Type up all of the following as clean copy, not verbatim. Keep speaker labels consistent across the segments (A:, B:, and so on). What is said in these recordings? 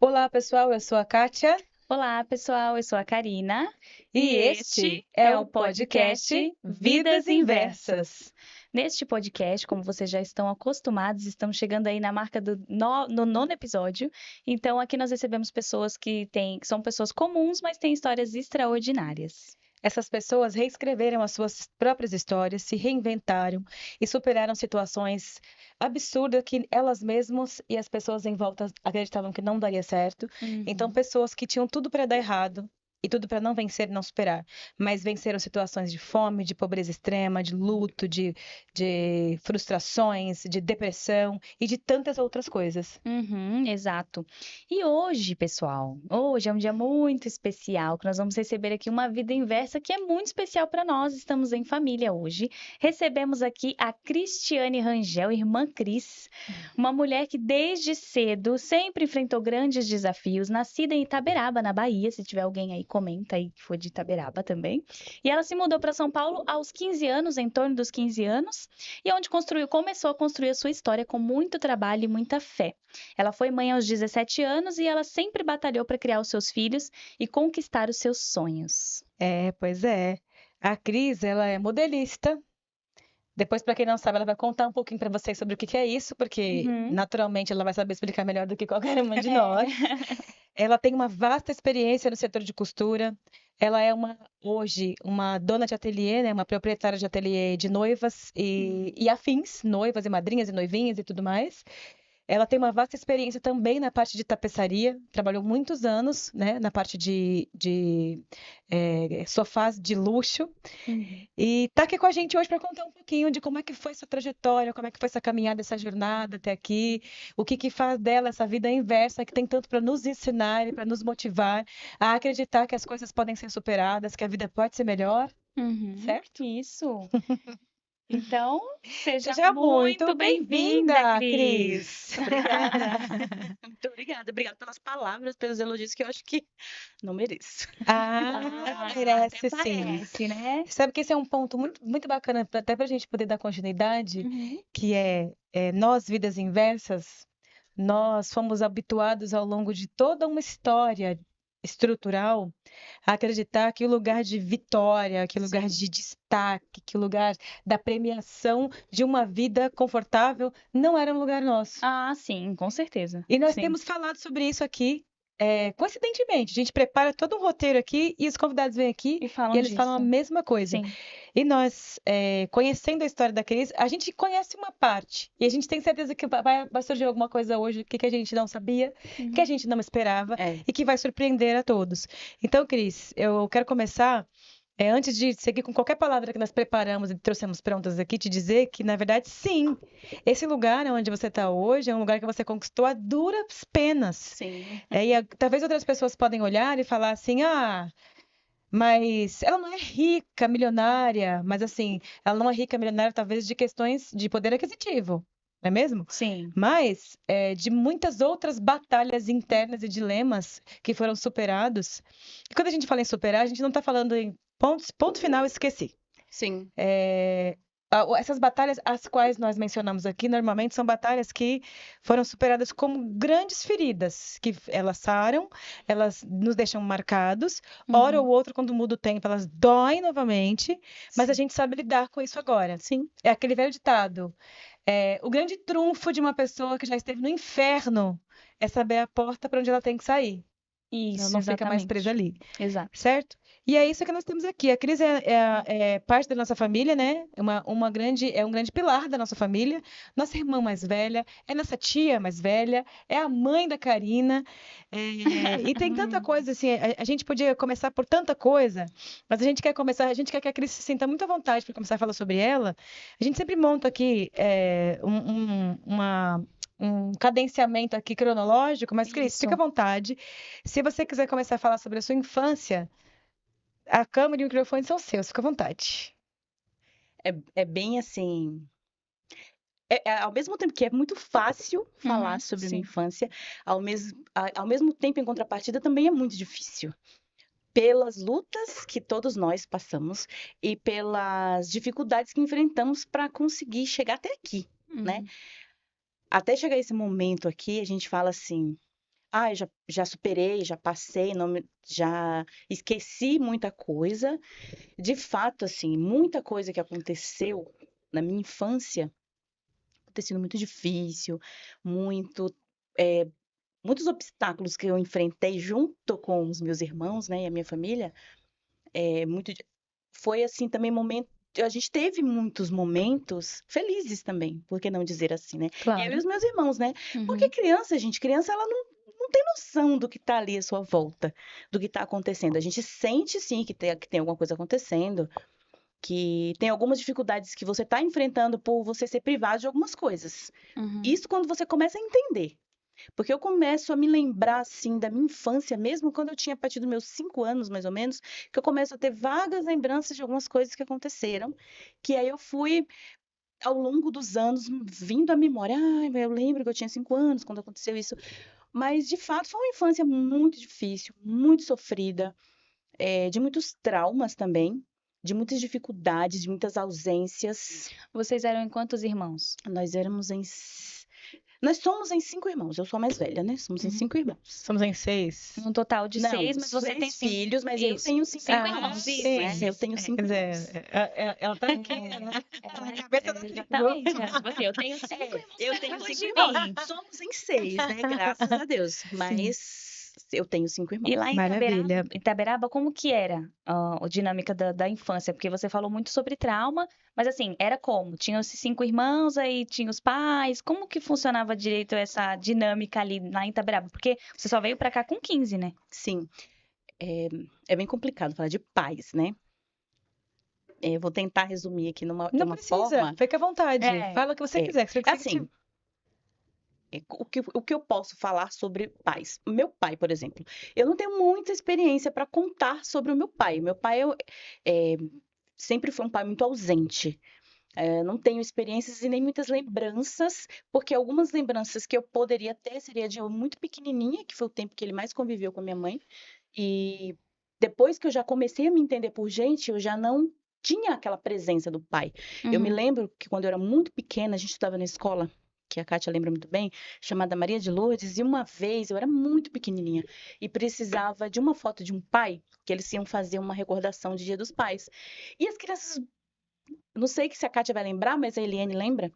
A: Olá, pessoal, eu sou a Kátia
B: Olá, pessoal, eu sou a Karina
A: e
B: e
A: este
B: este
A: é
B: é
A: o
B: o podcast
A: podcast
B: Vidas
A: Vidas
B: Inversas.
A: Inversas.
B: Neste podcast, como vocês já estão acostumados, estamos chegando aí na marca no nono episódio. Então, aqui nós recebemos pessoas que são pessoas comuns, mas têm histórias extraordinárias.
A: Essas pessoas reescreveram as suas próprias histórias, se reinventaram e superaram situações absurdas que elas mesmas e as pessoas em volta acreditavam que não daria certo. Então,
B: Uhum.
A: pessoas que tinham tudo para dar errado e tudo para não vencer e não superar, mas venceram situações de fome, de pobreza extrema, de luto, de frustrações, de depressão e de tantas outras coisas.
B: Uhum, exato. E hoje, pessoal, hoje é um dia muito especial, que nós vamos receber aqui uma vida inversa que é muito especial para nós. Estamos em família hoje. Recebemos aqui a Cristiane Rangel, irmã Cris, uma mulher que desde cedo sempre enfrentou grandes desafios, nascida em Itaberaba, na Bahia. Se tiver alguém aí, comenta aí que foi de Itaberaba também. E ela se mudou para São Paulo aos 15 anos, em torno dos 15 anos, e onde começou a construir a sua história com muito trabalho e muita fé. Ela foi mãe aos 17 anos e ela sempre batalhou para criar os seus filhos e conquistar os seus sonhos.
A: Pois é. A Cris, ela é modelista. Depois, para quem não sabe, ela vai contar um pouquinho para vocês sobre o que que é isso, porque
B: Uhum.
A: naturalmente ela vai saber explicar melhor do que qualquer uma de
B: É.
A: nós. Ela tem uma vasta experiência no setor de costura. Ela é hoje uma dona de ateliê, né? Uma proprietária de ateliê de noivas e afins, noivas e madrinhas e noivinhas e tudo mais. Ela tem uma vasta experiência também na parte de tapeçaria, trabalhou muitos anos, né, na parte de sofás de luxo.
B: Uhum.
A: E tá aqui com a gente hoje para contar um pouquinho de como é que foi essa trajetória, como é que foi essa caminhada, essa jornada até aqui, o que que faz dela essa vida inversa que tem tanto para nos ensinar e para nos motivar a acreditar que as coisas podem ser superadas, que a vida pode ser melhor,
B: Uhum.
A: certo?
B: Isso. Então, seja
A: Seja muito
B: muito bem-vinda,
A: bem-vinda,
B: Cris.
A: Cris.
C: Obrigada. Muito obrigada. Obrigada pelas palavras, pelos elogios que eu acho que não mereço.
A: Ah,
B: Ah, até
A: merece sim.
B: parece, né?
A: Sabe que esse é um ponto muito, muito bacana, até para a gente poder dar continuidade,
B: Uhum.
A: que é nós, vidas inversas, nós fomos habituados ao longo de toda uma história estrutural a acreditar que o lugar de vitória, que o lugar
B: Sim.
A: de destaque, que o lugar da premiação de uma vida confortável não era um lugar nosso.
B: Ah, sim, com certeza.
A: E nós
B: Sim.
A: temos falado sobre isso aqui, coincidentemente. A gente prepara todo um roteiro aqui e os convidados vêm aqui
B: E
A: e
B: falam
A: eles falam a
B: disso.
A: mesma coisa.
B: Sim.
A: E nós, conhecendo a história da Cris, a gente conhece uma parte. E a gente tem certeza que vai surgir alguma coisa hoje que a gente não sabia, que a
B: Uhum.
A: gente não esperava
C: É.
A: e que vai surpreender a todos. Então, Cris, eu quero começar. Antes de seguir com qualquer palavra que nós preparamos e trouxemos prontas aqui, te dizer que, na verdade, sim, esse lugar onde você está hoje é um lugar que você conquistou a duras penas.
C: Sim.
A: Talvez outras pessoas podem olhar e falar assim, mas ela não é rica, milionária, mas assim, ela não é rica, milionária, talvez de questões de poder aquisitivo, não é mesmo?
B: Sim.
A: Mas de muitas outras batalhas internas e dilemas que foram superados. E quando a gente fala em superar, a gente não está falando em ponto final, esqueci.
C: Sim.
A: Essas batalhas, as quais nós mencionamos aqui, normalmente são batalhas que foram superadas como grandes feridas, que elas saram, elas nos deixam marcados, hora ou
B: Uhum.
A: outra, quando muda o tempo, elas doem novamente, mas a
B: Sim.
A: gente sabe lidar com isso agora.
C: Sim.
A: É aquele velho ditado: o grande trunfo de uma pessoa que já esteve no inferno é saber a porta para onde ela tem que sair. Ela
B: Isso,
A: não fica mais presa
B: exatamente.
A: ali.
B: Exato.
A: Certo? E é isso que nós temos aqui. A Cris é parte da nossa família, né? É um grande pilar da nossa família. Nossa irmã mais velha, é nossa tia mais velha, é a mãe da Karina. E tem tanta coisa assim. A gente podia começar por tanta coisa, mas a gente quer que a Cris se sinta muito à vontade para começar a falar sobre ela. A gente sempre monta aqui um cadenciamento aqui cronológico, mas Cris, fica à
B: Isso.
A: vontade. Se você quiser começar a falar sobre a sua infância, a câmera e o microfone são seus, fica à vontade.
C: É bem assim. Ao mesmo tempo que é muito fácil falar
B: Uhum.
C: sobre minha
B: Sim.
C: infância, ao mesmo tempo, em contrapartida, também é muito difícil. Pelas lutas que todos nós passamos e pelas dificuldades que enfrentamos para conseguir chegar até aqui, né?
B: Uhum.
C: Até chegar esse momento aqui, a gente fala assim. já superei, já passei, já esqueci muita coisa. De fato, assim, muita coisa que aconteceu na minha infância ter sido muito difícil, muito, eh, muitos obstáculos que eu enfrentei junto com os meus irmãos, né, e a minha família, é muito di foi assim também momento a gente teve muitos momentos felizes também, por que não dizer assim, né. Eu e
B: Claro.
C: os meus irmãos, né, porque
B: Uhum.
C: criança, gente, criança ela não tem noção do que tá ali à sua volta, do que tá acontecendo. A gente sente sim que tem alguma coisa acontecendo, que tem algumas dificuldades que você tá enfrentando por você ser privado de algumas coisas.
B: Uhum.
C: Isso quando você começa a entender. Porque eu começo a me lembrar, assim, da minha infância, mesmo quando eu tinha a partir dos meus 5 anos, mais ou menos, que eu começo a ter vagas lembranças de algumas coisas que aconteceram, que aí eu fui, ao longo dos anos, vindo à memória. Ai, eu lembro que eu tinha 5 anos quando aconteceu isso. Mas, de fato, foi uma infância muito difícil, muito sofrida, de muitos traumas também, de muitas dificuldades, de muitas ausências.
B: Vocês eram em quantos irmãos?
C: Nós éramos em Nós somos em 5 irmãos, eu sou a mais velha, né, somos em
B: Uhum.
C: 5 irmãos.
A: Somos em 6.
B: Um total de
C: Não,
B: 6, mas você
C: 6
B: tem 5.
C: filhos, mas eu
B: Isso.
C: tenho 5
B: 5
C: irmãos.
B: irmãos, isso,
C: Eu tenho
B: é.
C: 5
A: Quer
C: irmãos.
A: dizer, ela tá aqui, né? Tá na cabeça da tribo.
B: Exatamente. Tipo assim, eu tenho 5 irmãos
C: Eu tenho
B: depois
C: 5
B: de
C: irmãos.
B: mim.
C: Somos em 6, né, graças a Deus,
B: Sim.
C: mas eu tenho 5 irmãos.
B: E lá em
A: Maravilha.
B: Itaberaba, como que era a dinâmica da infância? Porque você falou muito sobre trauma, mas assim, era como? Tinha os 5 irmãos, aí tinha os pais, como que funcionava direito essa dinâmica ali lá em Itaberaba? Porque você só veio pra cá com 15, né?
C: Sim, é bem complicado falar de pais, né. Vou tentar resumir aqui de
A: Não
C: uma
A: precisa,
C: forma.
A: fica à vontade.
B: É.
A: Fala o que você
C: É,
A: quiser, que você
C: assim, o que eu posso falar sobre pais? O meu pai, por exemplo, eu não tenho muita experiência para contar sobre o meu pai. Meu pai eh, sempre foi um pai muito ausente. Não tenho experiências e nem muitas lembranças, porque algumas lembranças que eu poderia ter seria de eu muito pequenininha, que foi o tempo que ele mais conviveu com a minha mãe. E depois que eu já comecei a me entender por gente, eu já não tinha aquela presença do pai. Eu me
B: Uhum.
C: lembro que quando eu era muito pequena, a gente estava na escola, que a Kátia lembra muito bem, chamada Maria de Lourdes, e uma vez eu era muito pequenininha e precisava de uma foto de um pai, que eles iam fazer uma recordação de Dia dos Pais. E as crianças, não sei se a Kátia vai lembrar, mas a Eliane lembra.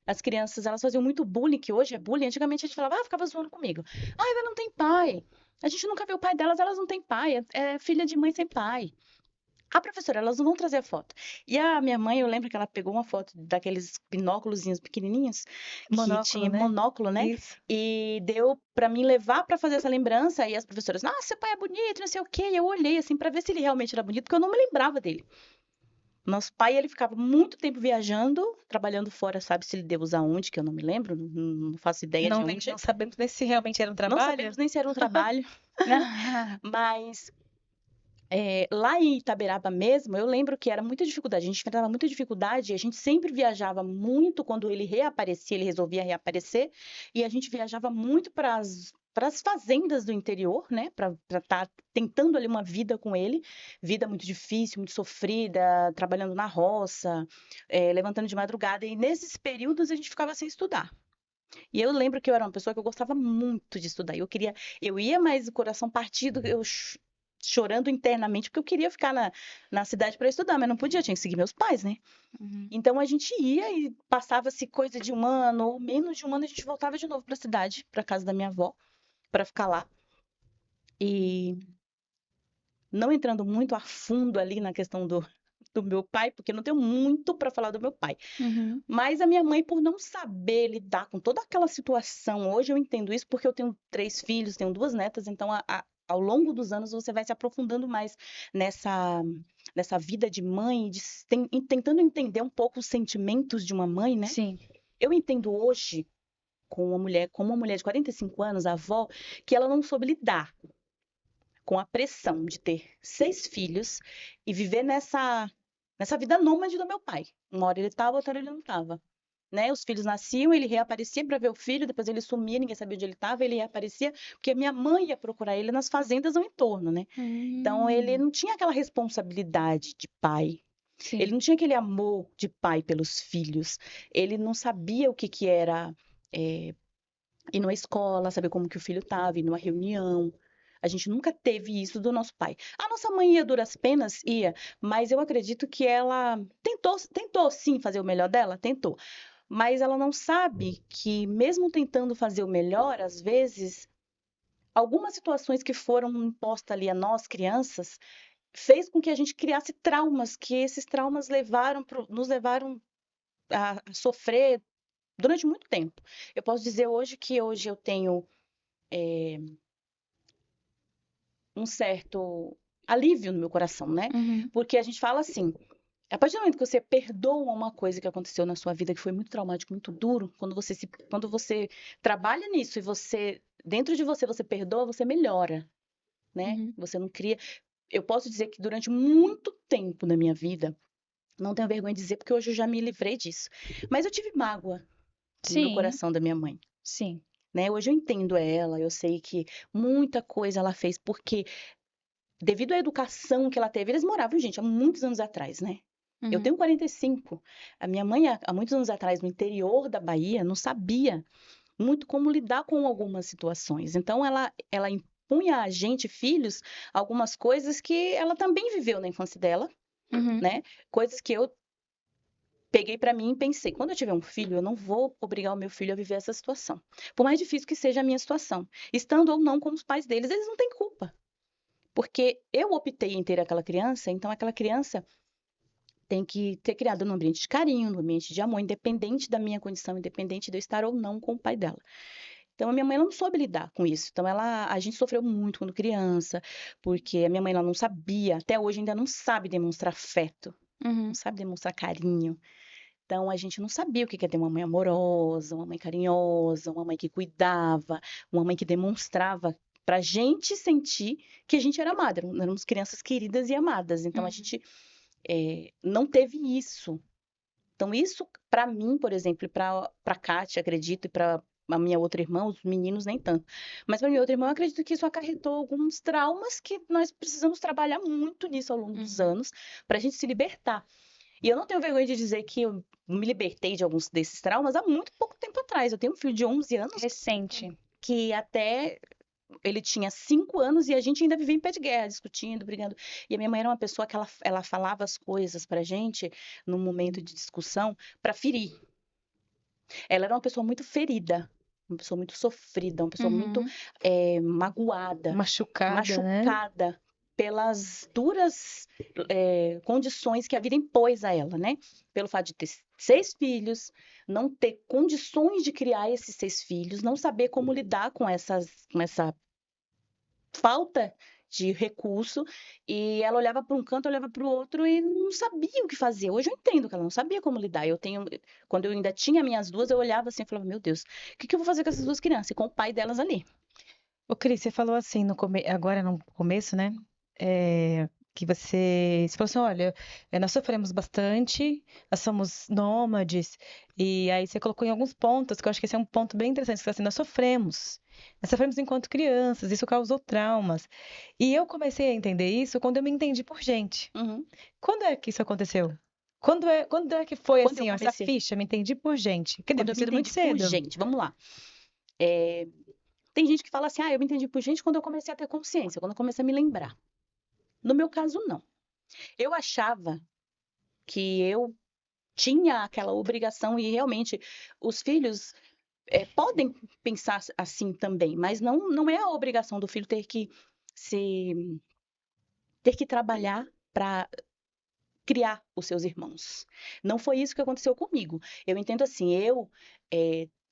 C: As crianças, elas faziam muito bullying, que hoje é bullying. Antigamente a gente falava, ficava zoando comigo. Ela não tem pai. A gente nunca viu o pai delas, elas não têm pai. É filha de mãe sem pai. A professora, elas não vão trazer a foto. E a minha mãe, eu lembro que ela pegou uma foto daqueles binóculozinhos pequenininhos, que
A: monóculo,
C: tinha
A: né?
C: monóculo, né?
A: Isso.
C: E deu pra mim levar pra fazer essa lembrança. E as professoras, nossa, seu pai é bonito, não sei o quê. E eu olhei assim pra ver se ele realmente era bonito, porque eu não me lembrava dele. Nosso pai, ele ficava muito tempo viajando, trabalhando fora, sabe se ele Deus aonde, que eu não me lembro, não faço ideia de onde.
A: Não sabemos nem se realmente era um
C: Não
A: trabalho.
C: sabemos nem se era um trabalho, mas lá em Itaberaba mesmo, eu lembro que era muita dificuldade, a gente enfrentava muita dificuldade, a gente sempre viajava muito quando ele reaparecia, ele resolvia reaparecer, e a gente viajava muito para as fazendas do interior, né, para estar tentando ali uma vida com ele, vida muito difícil, muito sofrida, trabalhando na roça, levantando de madrugada, e nesses períodos a gente ficava sem estudar. E eu lembro que eu era uma pessoa que eu gostava muito de estudar. Eu ia, mas o coração partido, chorando internamente, porque eu queria ficar na cidade para estudar, mas não podia, tinha que seguir meus pais, né?
B: Uhum.
C: Então a gente ia e passava-se coisa de um ano, ou menos de um ano, a gente voltava de novo para a cidade, para casa da minha avó, para ficar lá. E não entrando muito a fundo ali na questão do meu pai, porque não tenho muito para falar do meu pai.
B: Uhum.
C: Mas a minha mãe, por não saber lidar com toda aquela situação, hoje eu entendo isso porque eu tenho 3 filhos, tenho 2 netas, então ao longo dos anos você vai se aprofundando mais nessa vida de mãe, tentando entender um pouco os sentimentos de uma mãe, né?
B: Sim.
C: Eu entendo hoje, como uma mulher de 45 anos, a avó, que ela não soube lidar com a pressão de ter 6 filhos e viver nessa vida nômade do meu pai. Uma hora ele estava, outra hora ele não estava. Né? Os filhos nasciam, ele reaparecia para ver o filho, depois ele sumia, ninguém sabia onde ele estava, ele reaparecia, porque a minha mãe ia procurar ele nas fazendas ao entorno, né? Então ele não tinha aquela responsabilidade de pai.
B: Sim.
C: Ele não tinha aquele amor de pai pelos filhos. Ele não sabia o que era ir numa escola, saber como que o filho estava, ir numa reunião. A gente nunca teve isso do nosso pai. A nossa mãe ia duras penas, ia, mas eu acredito que ela tentou sim fazer o melhor dela, tentou. Mas ela não sabe que mesmo tentando fazer o melhor, às vezes, algumas situações que foram impostas ali a nós, crianças, fez com que a gente criasse traumas, que esses traumas nos levaram a sofrer durante muito tempo. Eu posso dizer hoje que hoje eu tenho um certo alívio no meu coração, né?
B: Uhum.
C: Porque a gente fala assim, a partir do momento que você perdoa uma coisa que aconteceu na sua vida que foi muito traumático, muito duro, quando você trabalha nisso e você dentro de você você perdoa, você melhora, né?
B: Uhum.
C: Você não cria. Eu posso dizer que durante muito tempo na minha vida, não tenho vergonha de dizer porque hoje eu já me livrei disso, mas eu tive mágoa no meu
B: Sim,
C: coração da minha mãe.
B: sim.
C: Né? Hoje eu entendo ela, eu sei que muita coisa ela fez porque devido à educação que ela teve, eles moravam, gente, há muitos anos atrás, né? Eu
B: Uhum.
C: tenho 45. A minha mãe, há muitos anos atrás, no interior da Bahia, não sabia muito como lidar com algumas situações. Então, ela impunha a gente, filhos, algumas coisas que ela também viveu na infância dela,
B: Uhum.
C: né? Coisas que eu peguei para mim e pensei, quando eu tiver um filho, eu não vou obrigar o meu filho a viver essa situação. Por mais difícil que seja a minha situação. Estando ou não como os pais deles, eles não têm culpa. Porque eu optei em ter aquela criança, então aquela criança tem que ter criado num ambiente de carinho, num ambiente de amor, independente da minha condição, independente de eu estar ou não com o pai dela. Então a minha mãe não soube lidar com isso. Então a gente sofreu muito quando criança, porque a minha mãe ela não sabia, até hoje ainda não sabe demonstrar afeto, não
B: Uhum.
C: sabe demonstrar carinho. Então a gente não sabia o que é ter uma mãe amorosa, uma mãe carinhosa, uma mãe que cuidava, uma mãe que demonstrava pra gente sentir que a gente era amada, éramos crianças queridas e amadas. Então a
B: Uhum.
C: gente não teve isso. Então, isso, para mim, por exemplo, e para Kátia, acredito, e para a minha outra irmã, os meninos nem tanto. Mas para minha outra irmã, eu acredito que isso acarretou alguns traumas que nós precisamos trabalhar muito nisso ao longo dos
B: Uhum.
C: anos, para a gente se libertar. E eu não tenho vergonha de dizer que eu me libertei de alguns desses traumas há muito pouco tempo atrás. Eu tenho um filho de 11 anos
B: Recente.
C: que até ele tinha 5 anos e a gente ainda vivia em pé de guerra, discutindo, brigando. E a minha mãe era uma pessoa que ela falava as coisas pra gente, num momento de discussão, pra ferir. Ela era uma pessoa muito ferida, uma pessoa muito sofrida, uma pessoa muito
B: Uhum.
C: magoada,
A: Machucada, né?
C: machucada pelas duras condições que a vida impôs a ela, né? Pelo fato de ter 6 filhos, não ter condições de criar esses 6 filhos, não saber como lidar com essa falta de recurso, e ela olhava para um canto, olhava para o outro e não sabia o que fazer. Hoje eu entendo que ela não sabia como lidar. Quando eu ainda tinha minhas duas, eu olhava assim e falava, meu Deus, o que eu vou fazer com essas duas crianças? E com o pai delas ali.
A: Ô, Cris, você falou assim agora no começo, né? Que você falou assim, olha, nós sofremos bastante, nós somos nômades, e aí você colocou em alguns pontos, que eu acho que esse é um ponto bem interessante, que você falou assim, nós sofremos enquanto crianças, isso causou traumas. E eu comecei a entender isso quando eu me entendi por gente.
C: Uhum.
A: Quando é que isso aconteceu? Quando é que foi
C: Quando eu
A: assim, ó, essa
C: comecei,
A: ficha, me entendi por gente? Que
C: quando
A: deve ter
C: eu me
A: sido muito
C: entendi por
A: cedo.
C: gente, vamos lá. Tem gente que fala assim, eu me entendi por gente quando eu comecei a ter consciência, quando eu comecei a me lembrar. No meu caso, não. Eu achava que eu tinha aquela obrigação e realmente os filhos podem pensar assim também, mas não é a obrigação do filho se ter que trabalhar para criar os seus irmãos. Não foi isso que aconteceu comigo. Eu entendo assim, eu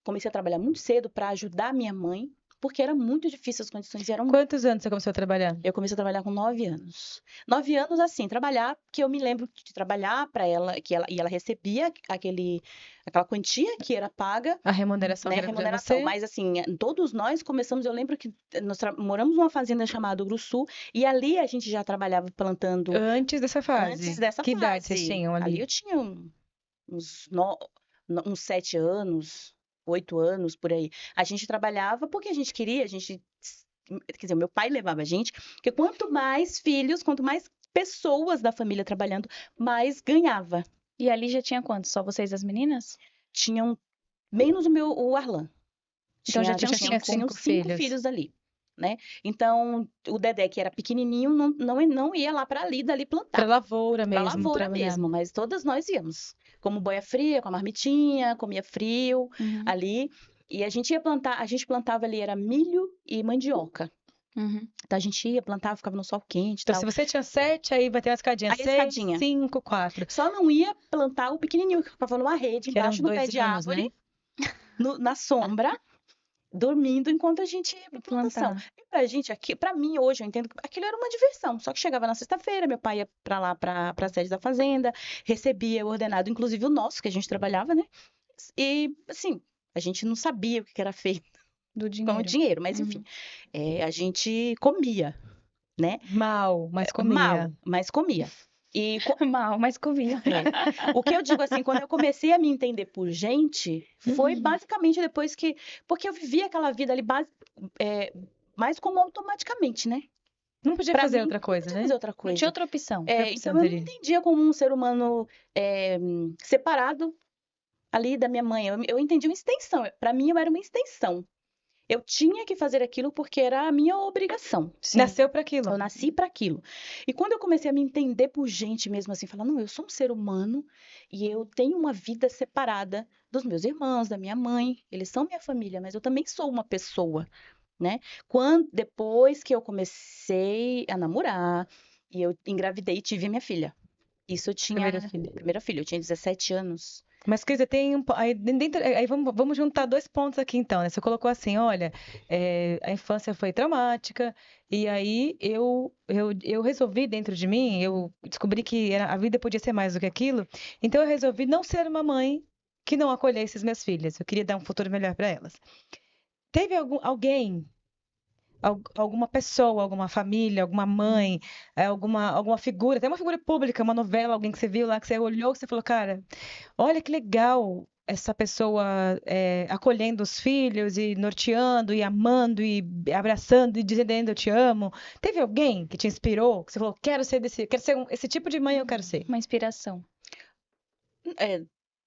C: comecei a trabalhar muito cedo para ajudar minha mãe, porque era muito difícil, as condições eram.
A: Quantos anos você começou a trabalhar?
C: Eu comecei a trabalhar com 9 anos. 9 anos, assim, trabalhar, que eu me lembro de trabalhar para ela, e ela recebia aquela quantia que era paga,
A: A remuneração
C: né,
A: que era pra
C: remuneração.
A: você?
C: Mas, assim, todos nós começamos, eu lembro que nós moramos numa fazenda chamada Gruçu, e ali a gente já trabalhava plantando
A: Antes dessa
C: antes
A: fase.
C: dessa
A: Que idade vocês
C: fase.
A: tinham
C: Ali
A: ali?
C: eu tinha uns 7 anos, 8 anos, por aí. A gente trabalhava porque a gente queria, quer dizer, meu pai levava a gente, porque quanto mais filhos, quanto mais pessoas da família trabalhando, mais ganhava.
B: E ali já tinha quantos? Só vocês as meninas?
C: Tinham menos o Arlan.
B: Então já tinham
A: tinha
C: tinham
A: 5
C: cinco
A: filhos.
C: filhos ali, né? Então, o Dedé, que era pequenininho, não ia lá dali
A: Pra
C: plantar.
A: lavoura
C: Pra
A: mesmo,
C: lavoura
A: trabalhar.
C: mesmo, mas todas nós íamos. Como boia fria, com a marmitinha, comia frio
B: Uhum,
C: ali. E a gente ia plantar, a gente plantava ali, era milho e mandioca.
B: uhum.
C: Então a gente ia, plantava, ficava no sol quente e
A: Então,
C: tal.
A: se você tinha 7, aí vai ter uma escadinha.
C: Aí a
A: 6,
C: escadinha.
A: 5, 4.
C: Só não ia plantar o pequenininho, que ficava numa rede,
A: Que eram
C: embaixo do pé
A: 2
C: de
A: anos,
C: árvore,
A: né?
C: na sombra, dormindo enquanto a gente ia pra plantação.
B: Plantar.
C: E pra gente, pra mim hoje, eu entendo que aquilo era uma diversão. Só que chegava na sexta-feira, meu pai ia pra lá, pra sede da fazenda, recebia o ordenado, inclusive o nosso, que a gente trabalhava, né? E, assim, a gente não sabia o que era feito
B: Do
C: com o
B: dinheiro.
C: dinheiro, mas enfim, a gente comia, né?
A: Mal, mas
C: Mal,
A: comia.
C: mas comia. E
B: Mal, mas comia.
C: o que eu digo assim, quando eu comecei a me entender por gente, foi basicamente depois que. Porque eu vivia aquela vida ali mais como automaticamente, né?
A: Não podia
C: Pra
A: fazer
C: mim,
A: outra
C: não
A: coisa,
C: podia
A: né?
C: fazer outra
B: Não
C: coisa.
B: tinha outra opção.
A: Outra
C: Então
A: opção
C: eu não me
A: teria.
C: entendia como um ser humano separado ali da minha mãe. Eu entendi uma extensão. Pra mim, eu era uma extensão. Eu tinha que fazer aquilo porque era a minha obrigação.
B: Sim.
A: Nasceu para aquilo.
C: Eu nasci para aquilo. E quando eu comecei a me entender por gente mesmo assim, falar, não, eu sou um ser humano e eu tenho uma vida separada dos meus irmãos, da minha mãe, eles são minha família, mas eu também sou uma pessoa, né? Depois que eu comecei a namorar e eu engravidei e tive a minha filha. Isso eu tinha
A: Primeira filha.
C: eu tinha 17 anos.
A: Mas, Cris, tem aí vamos juntar 2 pontos aqui, então, né? Você colocou assim, olha, a infância foi traumática, e aí eu resolvi dentro de mim, eu descobri que a vida podia ser mais do que aquilo, então eu resolvi não ser uma mãe que não acolhesse as minhas filhas. Eu queria dar um futuro melhor para elas. Teve alguém, alguma pessoa, alguma família, alguma mãe, alguma figura, até uma figura pública, uma novela, alguém que você viu lá, que você olhou, que você falou, cara, olha que legal essa pessoa acolhendo os filhos e norteando e amando e abraçando e dizendo eu te amo. Teve alguém que te inspirou, que você falou, quero ser esse tipo de mãe eu quero ser.
B: Uma inspiração.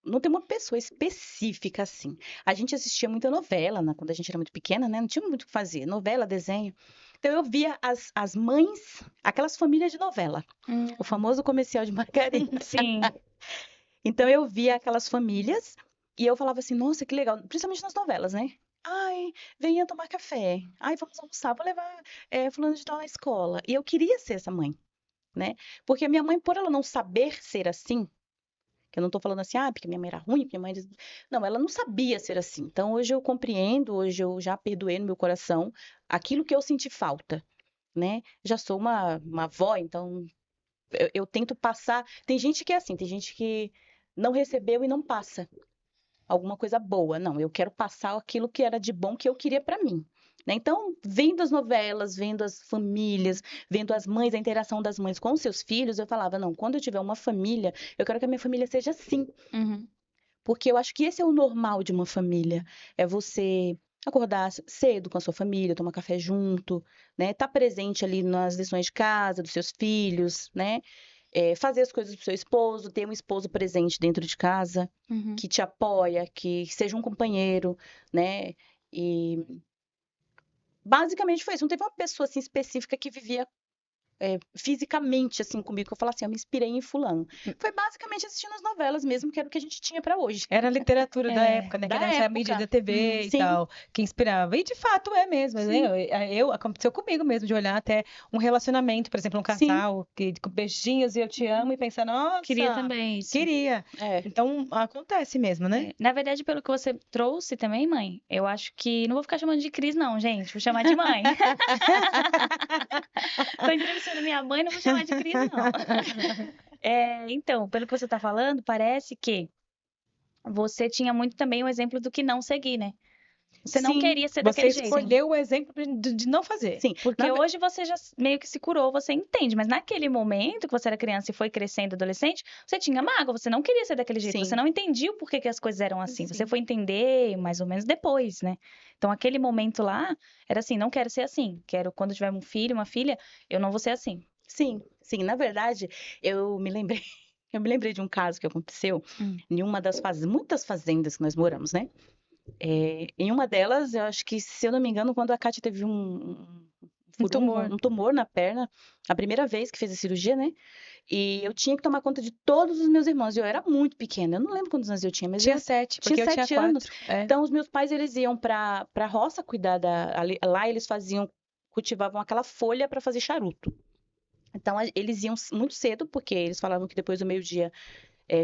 C: Não tem uma pessoa específica assim. A gente assistia muita novela, né, quando a gente era muito pequena, né? Não tinha muito o que fazer, novela, desenho. Então eu via as mães, aquelas famílias de novela, o famoso comercial de margarina.
B: Sim.
C: Então eu via aquelas famílias e eu falava assim, nossa, que legal, principalmente nas novelas, né? Ai, venha tomar café. Ai, vamos almoçar, vou levar fulano de tal na escola. E eu queria ser essa mãe, né? Porque a minha mãe, por ela não saber ser assim, que eu não tô falando assim, porque minha mãe era ruim, porque minha mãe... Não, ela não sabia ser assim. Então, hoje eu compreendo, hoje eu já perdoei no meu coração aquilo que eu senti falta, né? Já sou uma avó, então eu tento passar... Tem gente que é assim, tem gente que não recebeu e não passa alguma coisa boa. Não, eu quero passar aquilo que era de bom que eu queria para mim. Né? Então, vendo as novelas, vendo as famílias, vendo as mães, a interação das mães com os seus filhos, eu falava, não, quando eu tiver uma família, eu quero que a minha família seja assim.
B: Uhum.
C: Porque eu acho que esse é o normal de uma família. É você acordar cedo com a sua família, tomar café junto, né? Estar presente ali nas lições de casa dos seus filhos, né? Fazer as coisas pro seu esposo, ter um esposo presente dentro de casa,
B: Uhum.
C: que te apoia, que seja um companheiro, né? E basicamente foi isso. Não teve uma pessoa assim específica que vivia fisicamente assim comigo, que eu falo assim, eu me inspirei em fulano. Foi basicamente assistindo as novelas mesmo, que era o que a gente tinha para hoje.
A: Era a literatura da época, né? Que
C: da
A: era essa
C: época.
A: mídia da TV e
C: Sim.
A: tal, que inspirava. E de fato é mesmo, né? Aconteceu comigo mesmo, de olhar até um relacionamento, por exemplo, um casal, com beijinhos e eu te amo, e pensar, nossa,
B: Queria também isso.
A: queria. Então, acontece mesmo, né?
B: Na verdade, pelo que você trouxe também, mãe, eu acho que... Não vou ficar chamando de Cris, não, gente. Vou chamar de mãe. Tô entrevistando minha mãe, não vou chamar de Cris, não. Então, pelo que você tá falando, parece que você tinha muito também o exemplo do que não seguir, né? Você não
C: Sim,
B: queria ser
A: Você
B: daquele jeito.
A: escolheu o exemplo de não fazer.
C: Sim,
B: Porque hoje você já meio que se curou, você entende. Mas naquele momento que você era criança e foi crescendo adolescente, você tinha mágoa, você não queria ser daquele jeito.
C: Sim.
B: Você não entendia o porquê que as coisas eram assim.
C: Sim.
B: Você foi entender mais ou menos depois, né? Então aquele momento lá era assim, não quero ser assim. Quero, quando tiver um filho, uma filha, eu não vou ser assim.
C: Sim. Na verdade, eu me lembrei de um caso que aconteceu em uma das muitas fazendas que nós moramos, né? Em uma delas, eu acho que, se eu não me engano, quando a Kátia teve um tumor na perna, a primeira vez que fez a cirurgia, né? E eu tinha que tomar conta de todos os meus irmãos. E eu era muito pequena. Eu não lembro quantos anos eu tinha, mas
A: Tinha 7, porque
C: tinha
A: eu tinha
C: 7 anos.
A: 4. É.
C: Então, os meus pais, eles iam pra roça cuidar lá eles cultivavam aquela folha para fazer charuto. Então, eles iam muito cedo, porque eles falavam que depois do meio-dia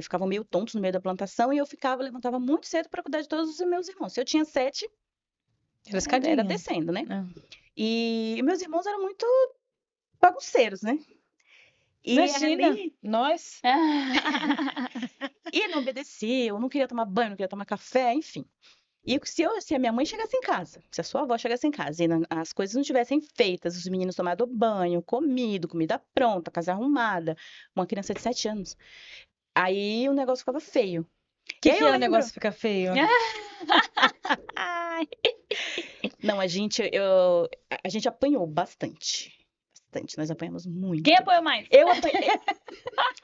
C: ficavam meio tontos no meio da plantação, e eu levantava muito cedo para cuidar de todos os meus irmãos. Se eu tinha 7, era descendo, né? E meus irmãos eram muito bagunceiros, né? E
A: Imagina, nós.
C: E não obedecia, eu não queria tomar banho, não queria tomar café, enfim. E se a minha mãe chegasse em casa, se a sua avó chegasse em casa e as coisas não tivessem feitas, os meninos tomado banho, comida pronta, casa arrumada, uma criança de 7 anos, aí o negócio ficava feio.
A: O que é o negócio ficar feio?
C: Não, a gente apanhou bastante. Nós apanhamos muito.
B: Quem apanhou mais?
C: Eu apanhei.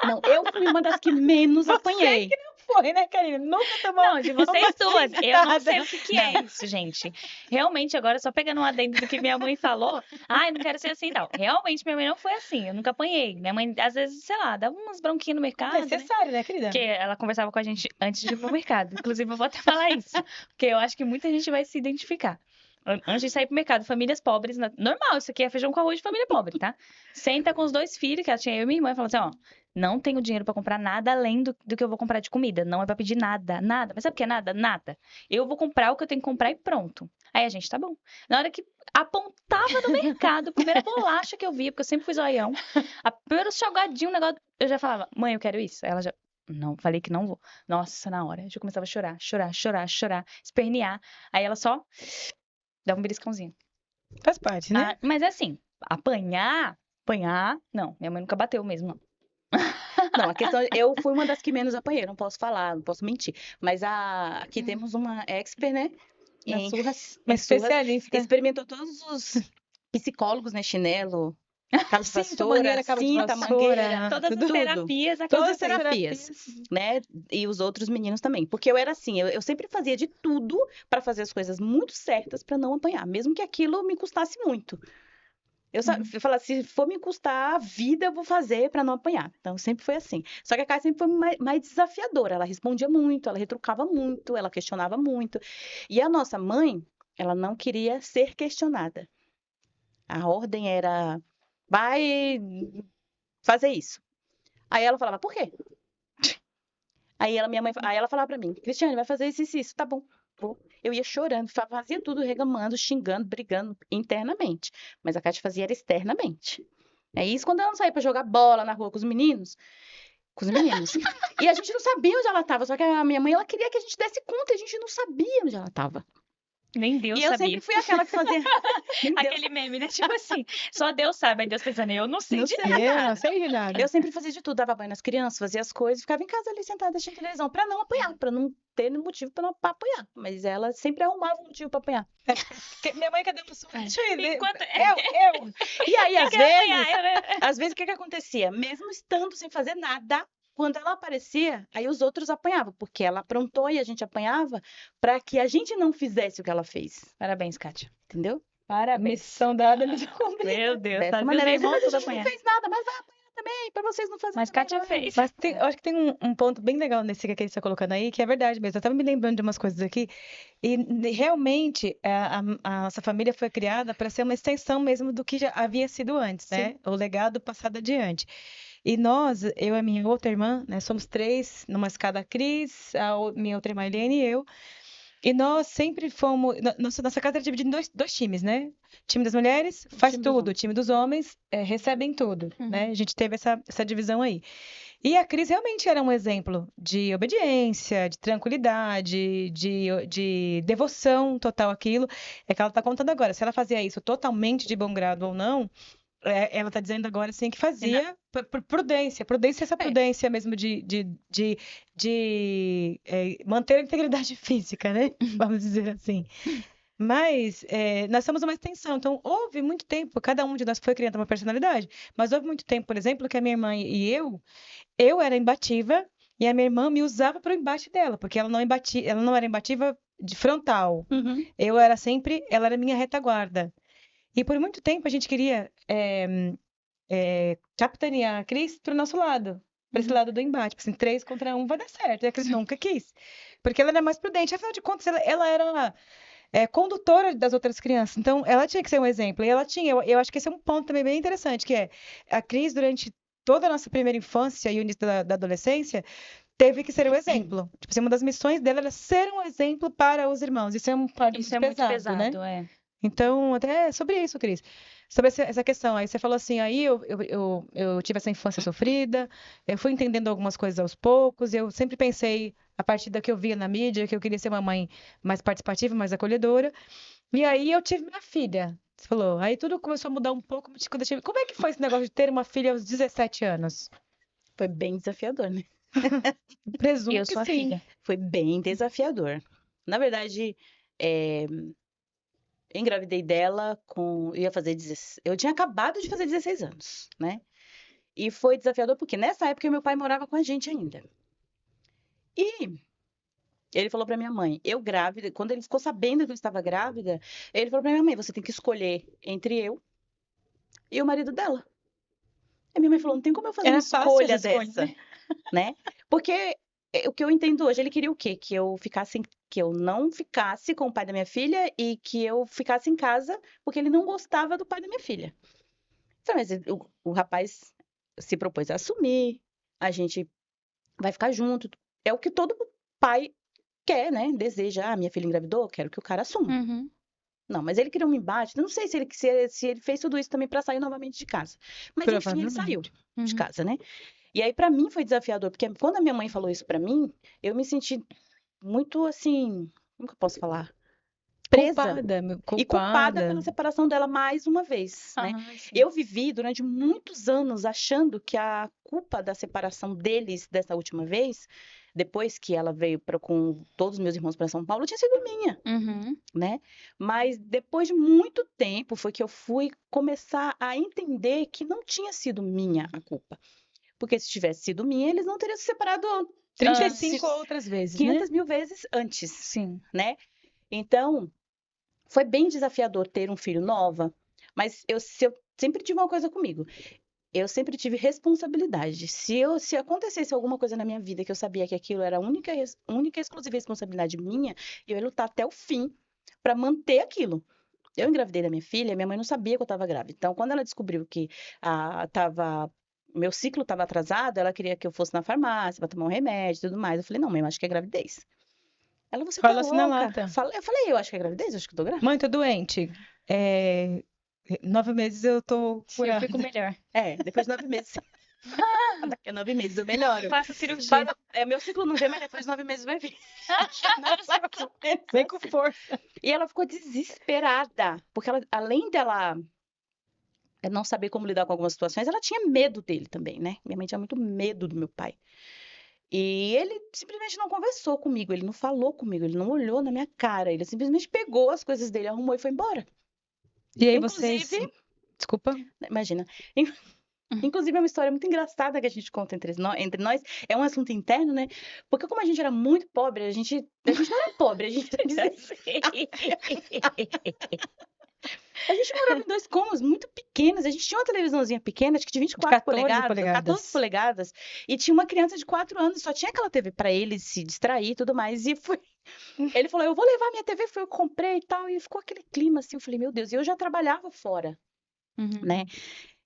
C: Não, eu fui uma das que menos apanhei.
A: Você que não foi, né, Karina? Nunca tomou.
B: Não, de vocês duas. Eu não sei o que é isso, gente. Realmente, agora, só pegando um adendo do que minha mãe falou. Ai, não quero ser assim e tal. Realmente, minha mãe não foi assim. Eu nunca apanhei. Minha mãe, às vezes, sei lá, dava umas bronquinhas no mercado.
A: É necessário, né, querida?
B: Porque ela conversava com a gente antes de ir pro mercado. Inclusive, eu vou até falar isso. Porque eu acho que muita gente vai se identificar. Antes de sair pro mercado, famílias pobres, normal, isso aqui é feijão com arroz de família pobre, tá? Senta com os 2 filhos, que ela tinha eu e minha irmã, e fala assim, ó, não tenho dinheiro pra comprar nada além do que eu vou comprar de comida, não é pra pedir nada, nada. Mas sabe o que é nada? Nada. Eu vou comprar o que eu tenho que comprar e pronto. Aí a gente, tá bom. Na hora que apontava no mercado, a primeira bolacha que eu via, porque eu sempre fui zoião, a primeira salgadinho, um negócio, eu já falava, mãe, eu quero isso. Aí ela já, não, falei que não vou. Nossa, na hora, eu já começava a chorar, espernear. Aí ela só dá um beliscãozinho.
A: Faz parte, né?
B: Mas assim, apanhar, não, minha mãe nunca bateu mesmo, não.
C: Não, a questão, eu fui uma das que menos apanhei, não posso falar, não posso mentir. Mas aqui temos uma expert, né? Em surras.
A: Uma especialista.
C: Experimentou todos os psicólogos, né? Chinelo, cabo de
A: Cinta,
C: vassoura,
A: mangueira, cabo de
C: cinta,
A: vassoura,
C: mangueira,
B: Todas as terapias,
C: todas as terapias, né? E os outros meninos também. Porque eu era assim, eu sempre fazia de tudo para fazer as coisas muito certas para não apanhar, mesmo que aquilo me custasse muito. Eu falava, se for me custar a vida, eu vou fazer para não apanhar. Então, sempre foi assim. Só que a Kai sempre foi mais desafiadora. Ela respondia muito, ela retrucava muito, ela questionava muito. E a nossa mãe, ela não queria ser questionada. A ordem era, vai fazer isso. Aí ela falava, por quê? Aí ela falava para mim, Cristiane, vai fazer isso, isso, tá bom. Eu ia chorando, fazia tudo reclamando, xingando, brigando internamente. Mas a Kátia fazia era externamente. É isso quando ela não saía pra jogar bola na rua com os meninos. E a gente não sabia onde ela tava. Só que a minha mãe, ela queria que a gente desse conta. E a gente não sabia onde ela tava.
B: Nem Deus
C: E eu
B: sabia.
C: sempre fui aquela que fazia...
B: Aquele meme, né? Tipo assim, só Deus sabe. Aí Deus pensando, eu não sei de nada.
A: Eu não sei de nada.
C: Eu sempre fazia de tudo. Dava banho nas crianças, fazia as coisas. Ficava em casa ali sentada assistindo televisão. Pra não apanhar. Pra não ter motivo pra não apanhar. Mas ela sempre arrumava um motivo pra apanhar.
A: Minha mãe, cadê o pessoal? Deixa eu ir.
B: Enquanto...
A: Eu.
C: E aí,
B: Às
C: às vezes, o que acontecia? Mesmo estando sem fazer nada, quando ela aparecia, aí os outros apanhavam, porque ela aprontou e a gente apanhava para que a gente não fizesse o que ela fez.
B: Parabéns, Kátia.
C: Entendeu?
B: Parabéns.
A: Missão dada, missão cumprida.
B: Meu Deus,
C: Dessa
B: tá
C: maneira,
B: vendo?
C: a gente não fez nada, mas vai apanhar também, para vocês não fazerem.
B: Mas Kátia fez.
A: Mas eu acho que tem um ponto bem legal nesse que ele está colocando aí, que é verdade mesmo. Eu estava me lembrando de umas coisas aqui, e realmente a nossa família foi criada para ser uma extensão mesmo do que já havia sido antes, né? O legado passado adiante. E nós, eu e a minha outra irmã, né, somos 3, numa escada a Cris, minha outra irmã Helene e eu. E nós sempre fomos. Nossa casa era dividida em dois times, né? O time das mulheres faz tudo, o time dos homens recebem tudo, né? A gente teve essa divisão aí. E a Cris realmente era um exemplo de obediência, de tranquilidade, de devoção total àquilo. É que ela está contando agora. Se ela fazia isso totalmente de bom grado ou não, ela está dizendo agora assim que fazia por prudência. Prudência é essa prudência mesmo de manter a integridade física, né? Vamos dizer assim. Mas nós somos uma extensão, então houve muito tempo, cada um de nós foi criando uma personalidade, mas houve muito tempo, por exemplo, que a minha irmã e eu era imbatível e a minha irmã me usava para o embate dela, porque ela não era imbatível de frontal.
C: Uhum.
A: Ela era minha retaguarda. E por muito tempo a gente queria capitanear a Cris pro nosso lado, para esse lado do embate. Tipo assim, 3 contra 1 vai dar certo. E a Cris nunca quis. Porque ela era mais prudente. Afinal de contas, ela era condutora das outras crianças. Então, ela tinha que ser um exemplo. E ela tinha. Eu acho que esse é um ponto também bem interessante, que é a Cris, durante toda a nossa primeira infância e o início da adolescência, teve que ser um exemplo. Tipo assim, uma das missões dela era ser um exemplo para os irmãos. Isso é um fardo
B: Isso
A: muito
B: é muito
A: pesado, né?
B: pesado, é.
A: Então, até sobre isso, Cris. Sobre essa questão. Aí você falou assim, aí eu tive essa infância sofrida, eu fui entendendo algumas coisas aos poucos, eu sempre pensei, a partir da que eu via na mídia, que eu queria ser uma mãe mais participativa, mais acolhedora. E aí eu tive minha filha. Você falou, aí tudo começou a mudar um pouco quando eu tive... Como é que foi esse negócio de ter uma filha aos 17 anos?
C: Foi bem desafiador, né?
A: Presumo
B: Eu
A: que
B: sou a
A: sim.
B: filha.
C: Foi bem desafiador. Na verdade, eu engravidei dela com. Eu ia fazer 16. Eu tinha acabado de fazer 16 anos, né? E foi desafiador porque nessa época meu pai morava com a gente ainda. E ele falou pra minha mãe, eu grávida, quando ele ficou sabendo que eu estava grávida, ele falou pra minha mãe, você tem que escolher entre eu e o marido dela. E minha mãe falou, não tem como eu fazer uma
A: Era fácil essa
C: escolha
A: escolha,
C: dessa,
A: né?
C: né? Porque o que eu entendo hoje, ele queria o quê? Que eu não ficasse com o pai da minha filha e que eu ficasse em casa, porque ele não gostava do pai da minha filha. Então, mas o rapaz se propôs a assumir, a gente vai ficar junto. É o que todo pai quer, né? Deseja, minha filha engravidou, quero que o cara assuma.
B: Uhum.
C: Não, mas ele queria um embate. Eu não sei se ele fez tudo isso também para sair novamente de casa. Mas enfim, ele saiu
A: Provavelmente.
C: de
B: Uhum.
C: casa, né? E aí para mim foi desafiador, porque quando a minha mãe falou isso para mim, eu me senti muito assim, como que eu posso falar? Presa e culpada pela
A: Culpada.
C: separação dela mais uma vez, né?
B: Ah, sim.
C: Eu vivi durante muitos anos achando que a culpa da separação deles dessa última vez, depois que ela veio com todos os meus irmãos para São Paulo, tinha sido minha,
B: Uhum.
C: né? Mas depois de muito tempo foi que eu fui começar a entender que não tinha sido minha a culpa. Porque se tivesse sido minha, eles não teriam se separado
A: 35 outras vezes, né?
C: 500 mil vezes antes,
B: Sim.
C: né? Então, foi bem desafiador ter um filho nova, mas eu sempre tive uma coisa comigo. Eu sempre tive responsabilidade. Se acontecesse alguma coisa na minha vida que eu sabia que aquilo era a única e exclusiva responsabilidade minha, eu ia lutar até o fim para manter aquilo. Eu engravidei da minha filha, minha mãe não sabia que eu estava grávida. Então, quando ela descobriu que meu ciclo estava atrasado, ela queria que eu fosse na farmácia para tomar um remédio e tudo mais. Eu falei, não, mãe, eu acho que é gravidez. Ela, você tá
A: Fala assim na
C: louca?
A: lata.
C: Eu falei, eu acho que é gravidez, eu acho que eu tô grávida.
A: Mãe, tô doente. 9 meses eu tô
B: Sim, eu
A: curada.
B: fico melhor.
C: Depois de 9 meses. Daqui a 9 meses eu melhoro.
B: Faço cirurgia.
C: Meu ciclo não vem, mas depois de 9 meses vai vir.
A: Vem com força.
C: E ela ficou desesperada, porque ela, além dela não saber como lidar com algumas situações, ela tinha medo dele também, né? Minha mãe tinha muito medo do meu pai. E ele simplesmente não conversou comigo, ele não falou comigo, ele não olhou na minha cara, ele simplesmente pegou as coisas dele, arrumou e foi embora.
A: E aí
C: Inclusive,
A: Desculpa.
C: imagina. Inclusive, é uma história muito engraçada que a gente conta entre nós. É um assunto interno, né? Porque como a gente era muito pobre, a gente não era pobre, a gente era A gente morava em 2 cômodos muito pequenos. A gente tinha uma televisãozinha pequena, acho que de 24 14 polegadas. E tinha uma criança de 4 anos, só tinha aquela TV para ele se distrair e tudo mais. E foi. Ele falou: eu vou levar minha TV. Foi, eu comprei e tal. E ficou aquele clima assim. Eu falei: meu Deus. E eu já trabalhava fora,
B: Uhum.
C: né?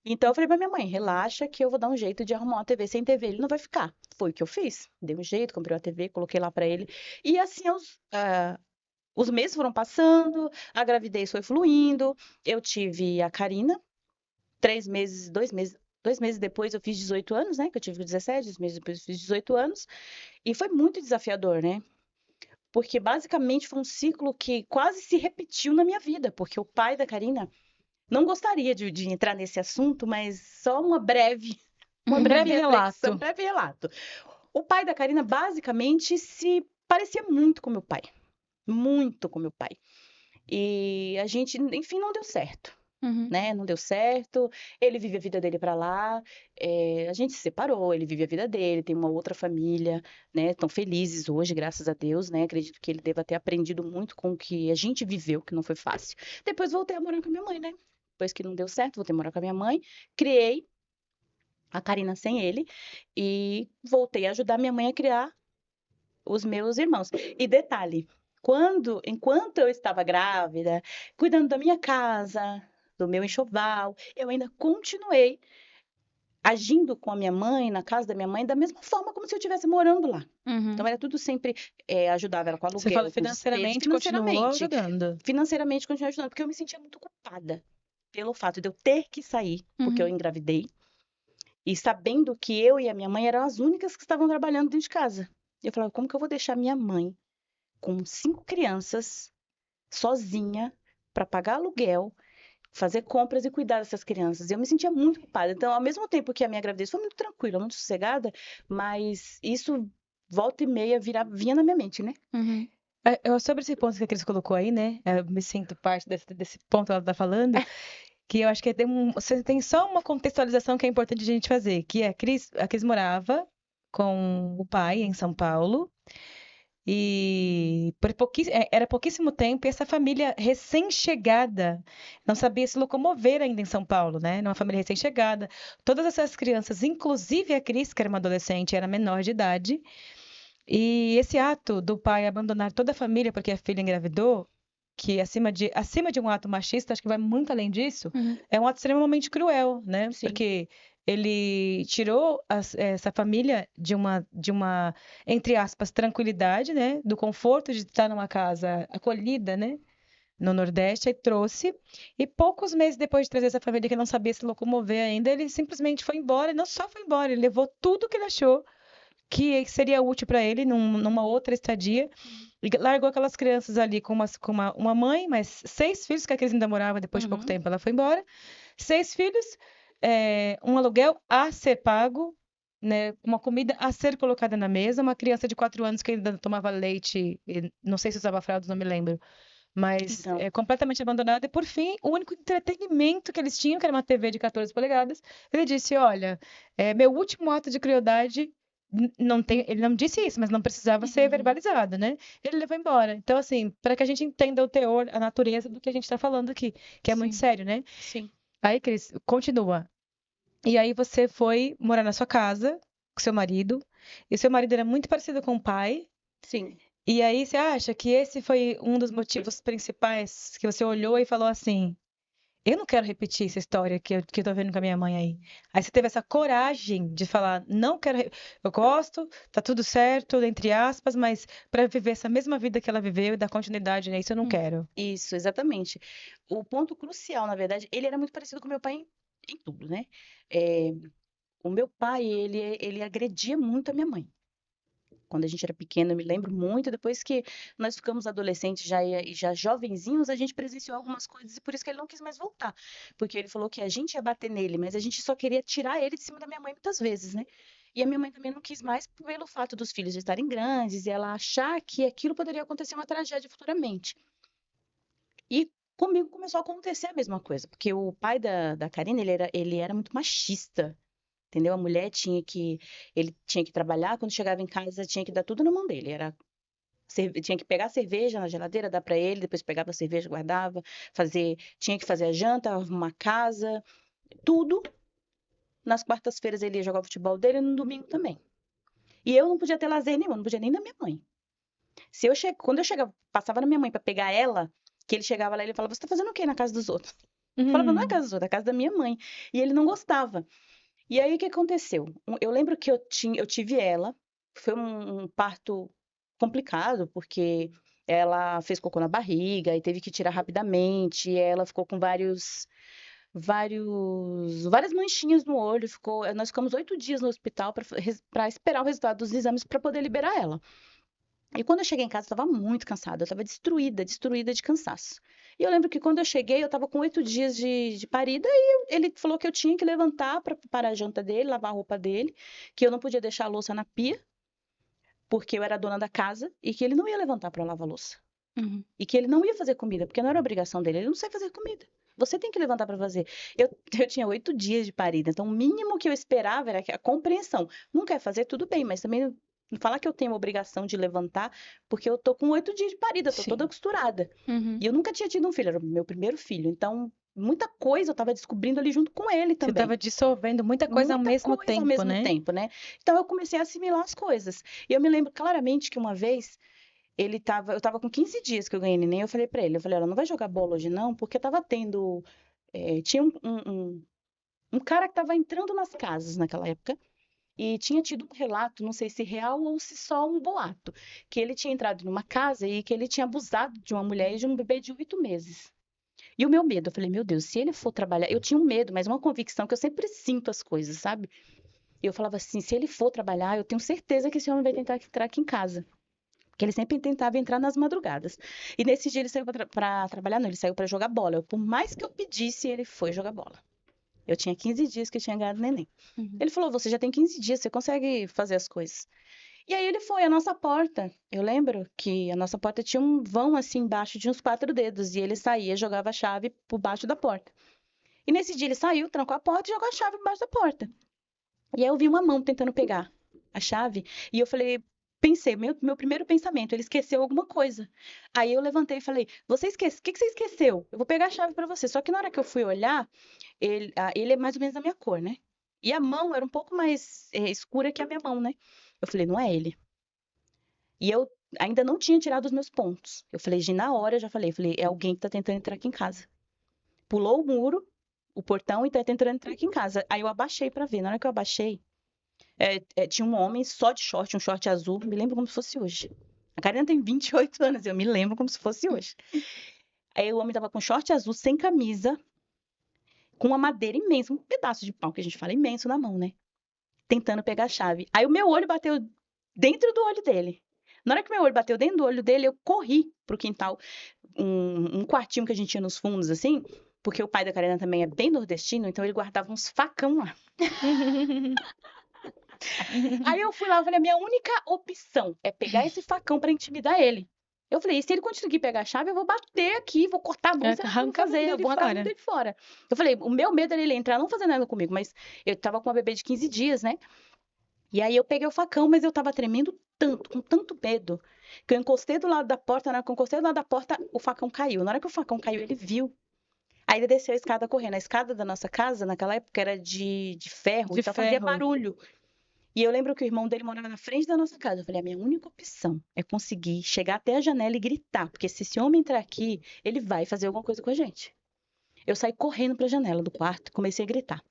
C: Então eu falei pra minha mãe: relaxa, que eu vou dar um jeito de arrumar uma TV. Sem TV ele não vai ficar. Foi o que eu fiz. Dei um jeito, comprei uma TV, coloquei lá para ele. E assim os meses foram passando, a gravidez foi fluindo, eu tive a Karina, 2 meses depois eu fiz 18 anos, né? Que eu tive com 17, 2 meses depois eu fiz 18 anos, e foi muito desafiador, né? Porque basicamente foi um ciclo que quase se repetiu na minha vida, porque o pai da Karina não gostaria de entrar nesse assunto, mas só uma breve reflexão, breve relato. O pai da Karina basicamente se parecia muito com meu pai. Muito com meu pai. E a gente, enfim, não deu certo.
B: Uhum.
C: né? Não deu certo. Ele vive a vida dele pra lá. A gente se separou, ele vive a vida dele, tem uma outra família, né? Estão felizes hoje, graças a Deus, né? Acredito que ele deva ter aprendido muito com o que a gente viveu, que não foi fácil. Depois voltei a morar com a minha mãe, né? Depois que não deu certo, voltei a morar com a minha mãe. Criei a Karina sem ele e voltei a ajudar minha mãe a criar os meus irmãos. E detalhe, enquanto eu estava grávida, cuidando da minha casa, do meu enxoval, eu ainda continuei agindo com a minha mãe, na casa da minha mãe, da mesma forma como se eu estivesse morando lá.
B: Uhum.
C: Então era tudo sempre, ajudava ela com
A: Você fala
C: aluguel, com despesa,
A: financeiramente, continuou ajudando.
C: financeiramente continuei ajudando, porque eu me sentia muito culpada pelo fato de eu ter que sair, porque eu
B: Uhum.
C: engravidei, e sabendo que eu e a minha mãe eram as únicas que estavam trabalhando dentro de casa. Eu falava, como que eu vou deixar minha mãe com 5 crianças, sozinha, para pagar aluguel, fazer compras e cuidar dessas crianças? E eu me sentia muito culpada. Então, ao mesmo tempo que a minha gravidez foi muito tranquila, muito sossegada, mas isso volta e meia vinha na minha mente, né?
B: Uhum.
A: Sobre esse ponto que a Cris colocou aí, né? Eu me sinto parte desse ponto que ela está falando, que eu acho que você tem só uma contextualização que é importante a gente fazer, que a Cris morava com o pai em São Paulo, e era pouquíssimo tempo, e essa família recém-chegada não sabia se locomover ainda em São Paulo, né? Numa família recém-chegada. Todas essas crianças, inclusive a Cris, que era uma adolescente, era menor de idade, e esse ato do pai abandonar toda a família porque a filha engravidou, que acima de um ato machista, acho que vai muito além disso,
B: Uhum.
A: é um ato extremamente cruel, né?
C: Sim.
A: Porque ele tirou essa família de uma, entre aspas, tranquilidade, né? Do conforto de estar numa casa acolhida, né? No Nordeste, e trouxe. E poucos meses depois de trazer essa família que não sabia se locomover ainda, ele simplesmente foi embora. E não só foi embora, ele levou tudo que ele achou que seria útil para ele numa outra estadia. E largou aquelas crianças ali com uma mãe, mas 6 filhos, que a Cris ainda morava, depois de pouco
C: Uhum.
A: tempo ela foi embora. 6 filhos, um aluguel a ser pago, né, uma comida a ser colocada na mesa, uma criança de 4 anos que ainda tomava leite, e não sei se usava fraldas, não me lembro, mas
C: Então,
A: completamente abandonada. E por fim, o único entretenimento que eles tinham, que era uma TV de 14 polegadas, ele disse: Olha, meu último ato de crueldade. Não tem, ele não disse isso, mas não precisava ser
C: Uhum.
A: verbalizado, né? Ele levou embora. Então, assim, para que a gente entenda o teor, a natureza do que a gente está falando aqui, que é muito
C: sim,
A: sério, né?
C: sim,
A: Aí, Cris, continua. E aí você foi morar na sua casa com seu marido, e seu marido era muito parecido com o pai.
C: sim.
A: E aí você acha que esse foi um dos motivos principais que você olhou e falou assim: eu não quero repetir essa história que eu tô vendo com a minha mãe aí. Aí você teve essa coragem de falar: não quero, eu gosto, tá tudo certo, entre aspas, mas para viver essa mesma vida que ela viveu e dar continuidade nisso, eu não quero.
C: Isso, exatamente. O ponto crucial, na verdade, ele era muito parecido com meu pai em tudo, né? É, o meu pai, ele agredia muito a minha mãe. Quando a gente era pequena, eu me lembro muito. Depois que nós ficamos adolescentes, já jovenzinhos, a gente presenciou algumas coisas e por isso que ele não quis mais voltar. Porque ele falou que a gente ia bater nele, mas a gente só queria tirar ele de cima da minha mãe muitas vezes, né? E a minha mãe também não quis mais pelo fato dos filhos estarem grandes e ela achar que aquilo poderia acontecer uma tragédia futuramente. E comigo começou a acontecer a mesma coisa, porque o pai da Karina, ele era muito machista, entendeu? Ele tinha que trabalhar, quando chegava em casa tinha que dar tudo na mão dele, tinha que pegar a cerveja na geladeira, dar para ele, depois pegava a cerveja, guardava, tinha que fazer a janta, arrumar a casa, tudo. Nas quartas-feiras ele ia jogar o futebol dele e no domingo também. E eu não podia ter lazer nenhum, não podia nem da minha mãe. Quando eu chegava, passava na minha mãe para pegar ela, que ele chegava lá e ele falava: "Você tá fazendo o quê na casa dos outros?" Eu falava: "Não é a casa dos outros, é a casa da minha mãe." E ele não gostava. E aí o que aconteceu? Eu lembro que eu tive ela, foi um parto complicado, porque ela fez cocô na barriga e teve que tirar rapidamente, e ela ficou com várias manchinhas no olho, nós ficamos 8 dias no hospital para esperar o resultado dos exames para poder liberar ela. E quando eu cheguei em casa, eu estava muito cansada, eu estava destruída, destruída de cansaço. E eu lembro que quando eu cheguei, eu estava com 8 dias de parida e ele falou que eu tinha que levantar para preparar a janta dele, lavar a roupa dele, que eu não podia deixar a louça na pia, porque eu era a dona da casa, e que ele não ia levantar para lavar a louça.
B: Uhum.
C: E que ele não ia fazer comida, porque não era obrigação dele, ele não sabia fazer comida. Você tem que levantar para fazer. Eu tinha 8 dias de parida, então o mínimo que eu esperava era a compreensão. Não quer fazer, tudo bem, mas também não falar que eu tenho a obrigação de levantar, porque eu tô com 8 dias de parida, tô toda
A: Sim.
C: costurada.
B: Uhum.
C: E eu nunca tinha tido um filho, era o meu primeiro filho. Então, muita coisa eu tava descobrindo ali junto com ele
A: Você
C: também.
A: estava dissolvendo muita coisa ao
C: Muita
A: mesmo
C: coisa ao
A: tempo,
C: mesmo
A: né?
C: tempo, né? Então eu comecei a assimilar as coisas. E eu me lembro claramente que uma vez eu tava com 15 dias que eu ganhei neném, eu falei pra ele, olha, não vai jogar bola hoje não, porque tava tendo, tinha um cara que tava entrando nas casas naquela época, e tinha tido um relato, não sei se real ou se só um boato, que ele tinha entrado numa casa e que ele tinha abusado de uma mulher e de um bebê de 8 meses. E o meu medo, eu falei, meu Deus, se ele for trabalhar, eu tinha um medo, mas uma convicção que eu sempre sinto as coisas, sabe? E eu falava assim, se ele for trabalhar, eu tenho certeza que esse homem vai tentar entrar aqui em casa. Porque ele sempre tentava entrar nas madrugadas. E nesse dia ele saiu pra trabalhar, não, ele saiu pra jogar bola. Por mais que eu pedisse, ele foi jogar bola. Eu tinha 15 dias que eu tinha ganhado neném.
B: Uhum.
C: Ele falou, você já tem 15 dias, você consegue fazer as coisas. E aí ele foi, a nossa porta. Eu lembro que a nossa porta tinha um vão assim embaixo de uns 4 dedos. E ele saía, jogava a chave por baixo da porta. E nesse dia ele saiu, trancou a porta e jogou a chave por baixo da porta. E aí eu vi uma mão tentando pegar a chave. E eu falei, pensei, meu primeiro pensamento, ele esqueceu alguma coisa. Aí eu levantei e falei, você esquece, o que que você esqueceu? Eu vou pegar a chave pra você. Só que na hora que eu fui olhar, ele é mais ou menos da minha cor, né? E a mão era um pouco mais escura que a minha mão, né? Eu falei, não é ele. E eu ainda não tinha tirado os meus pontos. Eu falei, na hora eu já falei, é alguém que tá tentando entrar aqui em casa. Pulou o muro, o portão e tá tentando entrar aqui em casa. Aí eu abaixei pra ver. Na hora que eu abaixei, tinha um homem só de short, um short azul, me lembro como se fosse hoje. A Karina tem 28 anos, eu me lembro como se fosse hoje. Aí o homem tava com short azul, sem camisa, com uma madeira imensa, um pedaço de pau, que a gente fala imenso na mão, né? Tentando pegar a chave. Aí o meu olho bateu dentro do olho dele. Na hora que meu olho bateu dentro do olho dele, eu corri pro quintal, um quartinho que a gente tinha nos fundos, assim, porque o pai da Karina também é bem nordestino, então ele guardava uns facão lá. Aí eu fui lá e falei, a minha única opção é pegar esse facão pra intimidar ele. Eu falei, e se ele conseguir pegar a chave, eu vou bater aqui, vou cortar a mão, sei lá o que eu vou
A: Arranca a
C: fazer,
A: bunda
C: eu
A: de
C: vou arrancar a
A: fora.
C: bunda dele fora. Eu falei, o meu medo era ele entrar, não fazer nada comigo, mas eu tava com uma bebê de 15 dias, né? E aí eu peguei o facão, mas eu tava tremendo tanto, com tanto medo, que eu encostei do lado da porta, na hora que eu encostei do lado da porta, o facão caiu. Na hora que o facão caiu, ele viu. Aí ele desceu a escada correndo. A escada da nossa casa, naquela época, era de ferro,
A: De
C: então fazia
A: ferro.
C: barulho. E eu lembro que o irmão dele morava na frente da nossa casa. Eu falei, a minha única opção é conseguir chegar até a janela e gritar, porque se esse homem entrar aqui, ele vai fazer alguma coisa com a gente. Eu saí correndo para a janela do quarto e comecei a gritar.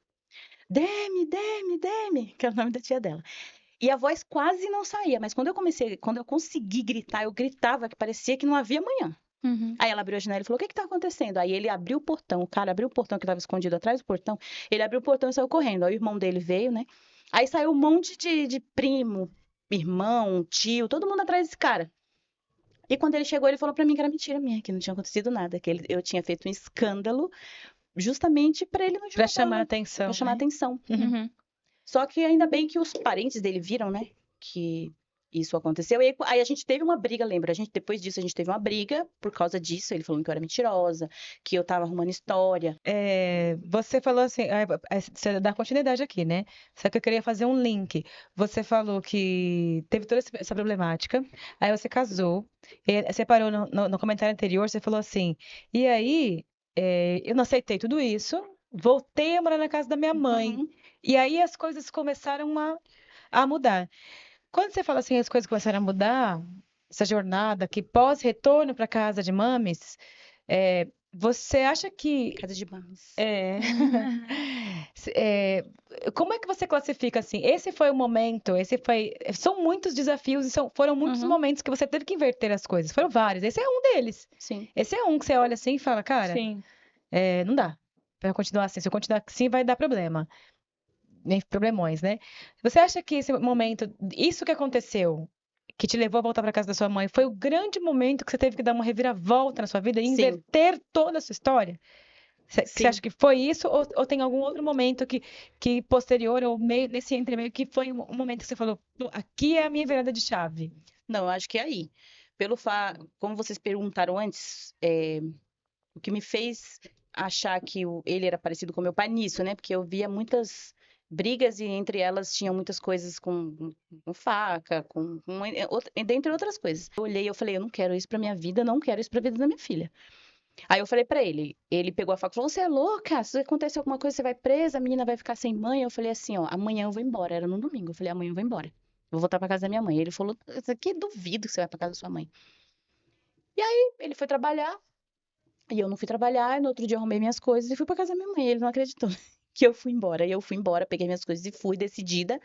C: Demi, Demi, Demi, que era o nome da tia dela. E a voz quase não saía, mas quando eu consegui gritar, eu gritava que parecia que não havia amanhã.
B: Uhum.
C: Aí ela abriu a janela e falou, o que que tá acontecendo? Aí ele abriu o portão, o cara abriu o portão que estava escondido atrás do portão, ele abriu o portão e saiu correndo. Aí o irmão dele veio, né? Aí saiu um monte de primo, irmão, tio, todo mundo atrás desse cara. E quando ele chegou, ele falou pra mim que era mentira minha, que não tinha acontecido nada, que eu tinha feito um escândalo justamente pra ele não
A: Pra
C: jogar
A: chamar a
C: bola,
A: atenção,
C: pra chamar
A: né?
C: atenção.
B: Uhum.
C: Só que ainda bem que os parentes dele viram, né, que isso aconteceu. E aí a gente teve uma briga, lembra? Depois disso, a gente teve uma briga por causa disso. Ele falando que eu era mentirosa, que eu tava arrumando história.
A: Você falou assim, você dá continuidade aqui, né? Só que eu queria fazer um link. Você falou que teve toda essa problemática, aí você casou, e você parou no comentário anterior, você falou assim, e aí eu não aceitei tudo isso, voltei a morar na casa da minha mãe,
C: Uhum.
A: e aí as coisas começaram a mudar. Quando você fala assim, as coisas começaram a mudar, essa jornada que pós-retorno para casa de mames, você acha que
C: Casa de mames.
A: é, como é que você classifica assim? Esse foi o momento, são muitos desafios e foram muitos
B: Uhum.
A: momentos que você teve que inverter as coisas. Foram vários. Esse é um deles.
C: Sim.
A: Esse é um que você olha assim e fala, cara,
B: Sim.
A: não dá para continuar assim. Se eu continuar assim, vai dar problema. Nem problemões, né? Você acha que esse momento, isso que aconteceu, que te levou a voltar para casa da sua mãe, foi o grande momento que você teve que dar uma reviravolta na sua vida e
C: Sim.
A: inverter toda a sua história? Você
C: Sim.
A: acha que foi isso ou tem algum outro momento que posterior ou meio nesse entremeio que foi um momento que você falou, "Pô, aqui é a minha virada de chave"?
C: Não, eu acho que é aí. Como vocês perguntaram antes, o que me fez achar que ele era parecido com meu pai nisso, né? Porque eu via muitas brigas e entre elas tinham muitas coisas com faca, dentre outras coisas. Eu olhei e eu falei, eu não quero isso pra minha vida, não quero isso pra vida da minha filha. Aí eu falei pra ele pegou a faca e falou, você é louca? Se acontecer alguma coisa, você vai presa, a menina vai ficar sem mãe. Eu falei assim, ó, amanhã eu vou embora. Era no domingo. Eu falei, amanhã eu vou embora. Vou voltar pra casa da minha mãe. Ele falou, isso aqui duvido que você vai pra casa da sua mãe. Ele foi trabalhar, e eu não fui trabalhar, e no outro dia eu arrumei minhas coisas e fui pra casa da minha mãe. Ele não acreditou que eu fui embora. E eu fui embora, peguei minhas coisas e fui decidida.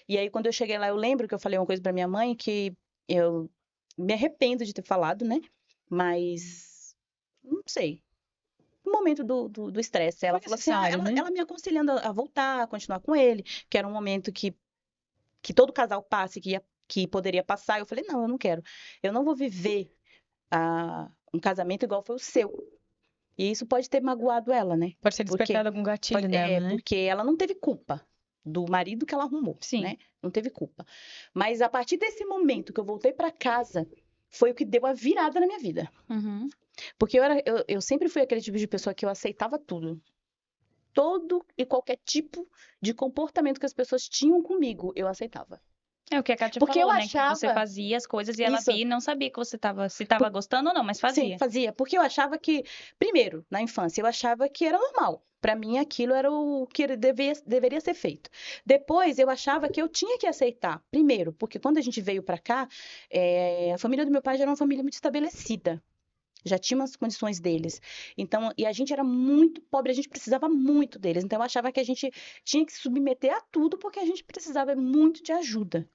C: E aí, quando eu cheguei lá, eu lembro que eu falei uma coisa pra minha mãe que eu me arrependo de ter falado, né? Mas não sei. No momento do estresse, ela
A: Foi
C: falou assim,
A: necessário, né?
C: ela me aconselhando a voltar, a continuar com ele, que era um momento que todo casal passe, que poderia passar. Eu falei, não, eu não quero. Eu não vou viver um casamento igual foi o seu. E isso pode ter magoado ela, né?
A: Pode ter
C: Porque,
A: despertado algum gatilho nela, né?
C: porque ela não teve culpa do marido que ela arrumou,
B: Sim.
C: né? Não teve culpa. Mas a partir desse momento que eu voltei para casa, foi o que deu a virada na minha vida.
B: Uhum.
C: Porque eu sempre fui aquele tipo de pessoa que eu aceitava tudo. Todo e qualquer tipo de comportamento que as pessoas tinham comigo, eu aceitava.
B: É o que a Kátia
C: Porque
B: falou,
C: eu
B: né? Que você
C: achava
B: fazia as coisas e ela
C: isso.
B: via e não sabia que você se tava gostando ou não, mas
C: Sim,
B: fazia.
C: fazia. Porque eu achava que, primeiro, na infância, eu achava que era normal. Para mim, aquilo era o que deveria ser feito. Depois, eu achava que eu tinha que aceitar. Primeiro, porque quando a gente veio para cá, a família do meu pai já era uma família muito estabelecida. Já tinha umas condições deles. Então, e a gente era muito pobre, a gente precisava muito deles. Então, eu achava que a gente tinha que se submeter a tudo porque a gente precisava muito de ajuda.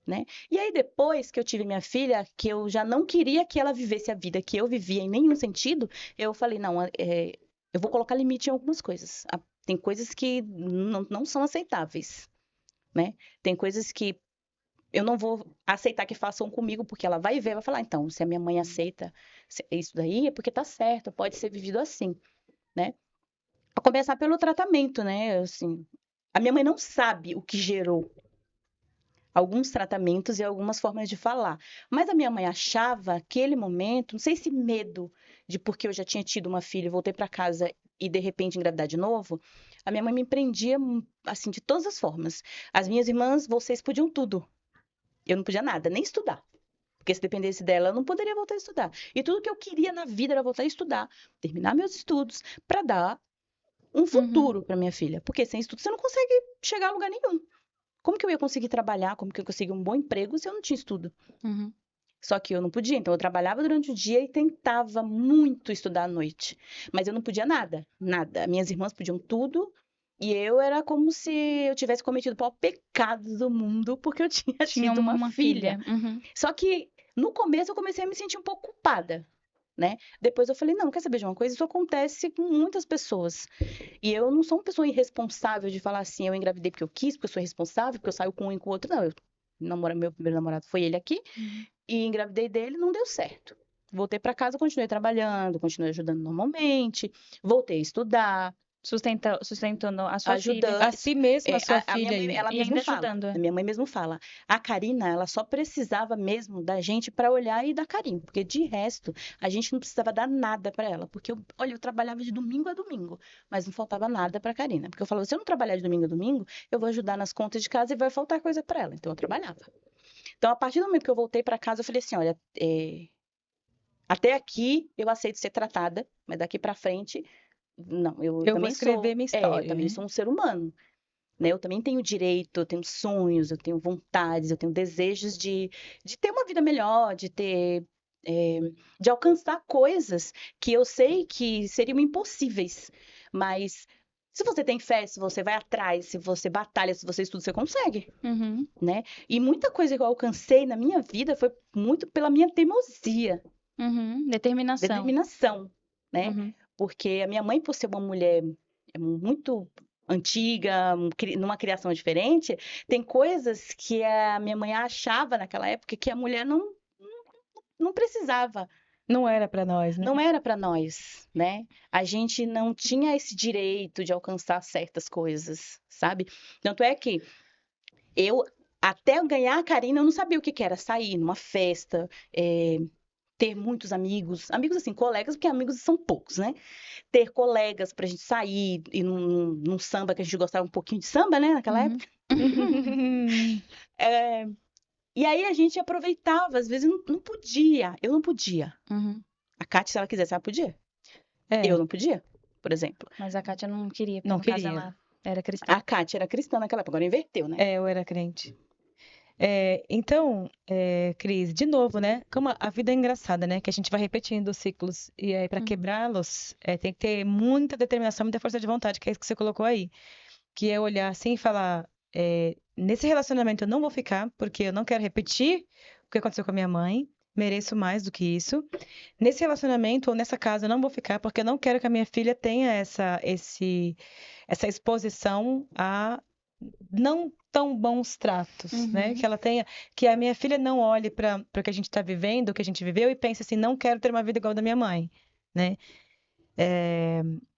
C: Né? E aí, depois que eu tive minha filha, que eu já não queria que ela vivesse a vida que eu vivia em nenhum sentido, eu falei, não, eu vou colocar limite em algumas coisas. Tem coisas que não são aceitáveis, né? Tem coisas que eu não vou aceitar que façam comigo, porque ela vai ver, vai falar, então, se a minha mãe aceita isso daí, é porque tá certo, pode ser vivido assim, né? A começar pelo tratamento, né? Assim, a minha mãe não sabe o que gerou alguns tratamentos e algumas formas de falar. Mas a minha mãe achava aquele momento, não sei se medo de porque eu já tinha tido uma filha e voltei para casa e de repente engravidar de novo, a minha mãe me prendia assim de todas as formas. As minhas irmãs, vocês podiam tudo. Eu não podia nada, nem estudar. Porque se dependesse dela, eu não poderia voltar a estudar. E tudo que eu queria na vida era voltar a estudar, terminar meus estudos, para dar um futuro para minha filha. Porque sem estudo você não consegue chegar a lugar nenhum. Como que eu ia conseguir trabalhar? Como que eu ia conseguir um bom emprego se eu não tinha estudo?
B: Uhum.
C: Só que eu não podia, então eu trabalhava durante o dia e tentava muito estudar à noite. Mas eu não podia nada, nada. Minhas irmãs podiam tudo e eu era como se eu tivesse cometido o maior pecado do mundo porque eu tinha
B: Tinha
C: tido uma filha.
B: Uhum.
C: Só que no começo eu comecei a me sentir um pouco culpada, né? Depois eu falei, não, quer saber de uma coisa? Isso acontece com muitas pessoas. E eu não sou uma pessoa irresponsável de falar assim, eu engravidei porque eu quis, porque eu sou responsável, porque eu saio com um e com o outro. Não, meu primeiro namorado foi ele aqui, e engravidei dele, não deu certo. Voltei para casa, continuei trabalhando, continuei ajudando normalmente, voltei a estudar,
B: Sustentando a sua filha.
C: ajudando.
A: A si mesma,
C: É,
A: a sua
C: a minha
A: filha
C: mãe,
A: aí.
C: ela
B: E
C: mesmo
B: ainda
C: fala,
B: ajudando.
C: a minha mãe mesmo fala, a Karina, ela só precisava mesmo da gente para olhar e dar carinho, porque de resto, a gente não precisava dar nada para ela, porque olha, eu trabalhava de domingo a domingo, mas não faltava nada para Karina, porque eu falava, se eu não trabalhar de domingo a domingo, eu vou ajudar nas contas de casa e vai faltar coisa para ela, então eu trabalhava. Então, a partir do momento que eu voltei para casa, eu falei assim, olha, até aqui eu aceito ser tratada, mas daqui para frente, não, eu
A: Eu vou
C: também
A: escrever minha
C: eu
A: história,
C: também
A: né?
C: sou um ser humano, né? Eu também tenho direito, eu tenho sonhos, eu tenho vontades, eu tenho desejos de ter uma vida melhor, de alcançar coisas que eu sei que seriam impossíveis. Mas se você tem fé, se você vai atrás, se você batalha, se você estuda, você consegue,
B: Uhum.
C: né? E muita coisa que eu alcancei na minha vida foi muito pela minha teimosia,
B: Uhum. Determinação.
C: determinação, né?
B: Uhum.
C: Porque a minha mãe, por ser uma mulher muito antiga, numa criação diferente, tem coisas que a minha mãe achava naquela época que a mulher não precisava,
A: Não era pra nós, né?
C: não era para nós, né? A gente não tinha esse direito de alcançar certas coisas, sabe? Tanto é que eu, até eu ganhar a Karina, eu não sabia o que que era sair numa festa, ter muitos amigos, amigos assim, colegas, porque amigos são poucos, né? Ter colegas pra gente sair, ir num samba, que a gente gostava um pouquinho de samba, né, naquela época. É, e aí a gente aproveitava, às vezes não podia, eu não podia. A Kátia, se ela quisesse, ela podia.
A: É,
C: Eu não podia, por exemplo.
B: Mas a Kátia não queria, porque
A: Não
B: no caso
A: queria.
B: ela era cristã.
C: A Kátia era cristã naquela época, agora inverteu, né?
A: eu era crente. Então, Cris, de novo, né? Como a vida é engraçada, né? Que a gente vai repetindo os ciclos. E aí, para quebrá-los, tem que ter muita determinação, muita força de vontade, que é isso que você colocou aí. Que é olhar assim e falar: nesse relacionamento eu não vou ficar, porque eu não quero repetir o que aconteceu com a minha mãe. Mereço mais do que isso. Nesse relacionamento ou nessa casa eu não vou ficar, porque eu não quero que a minha filha tenha essa exposição a não tão bons tratos, né? Que ela tenha, que a minha filha não olhe para o que a gente está vivendo, o que a gente viveu e pense assim, não quero ter uma vida igual a da minha mãe, né?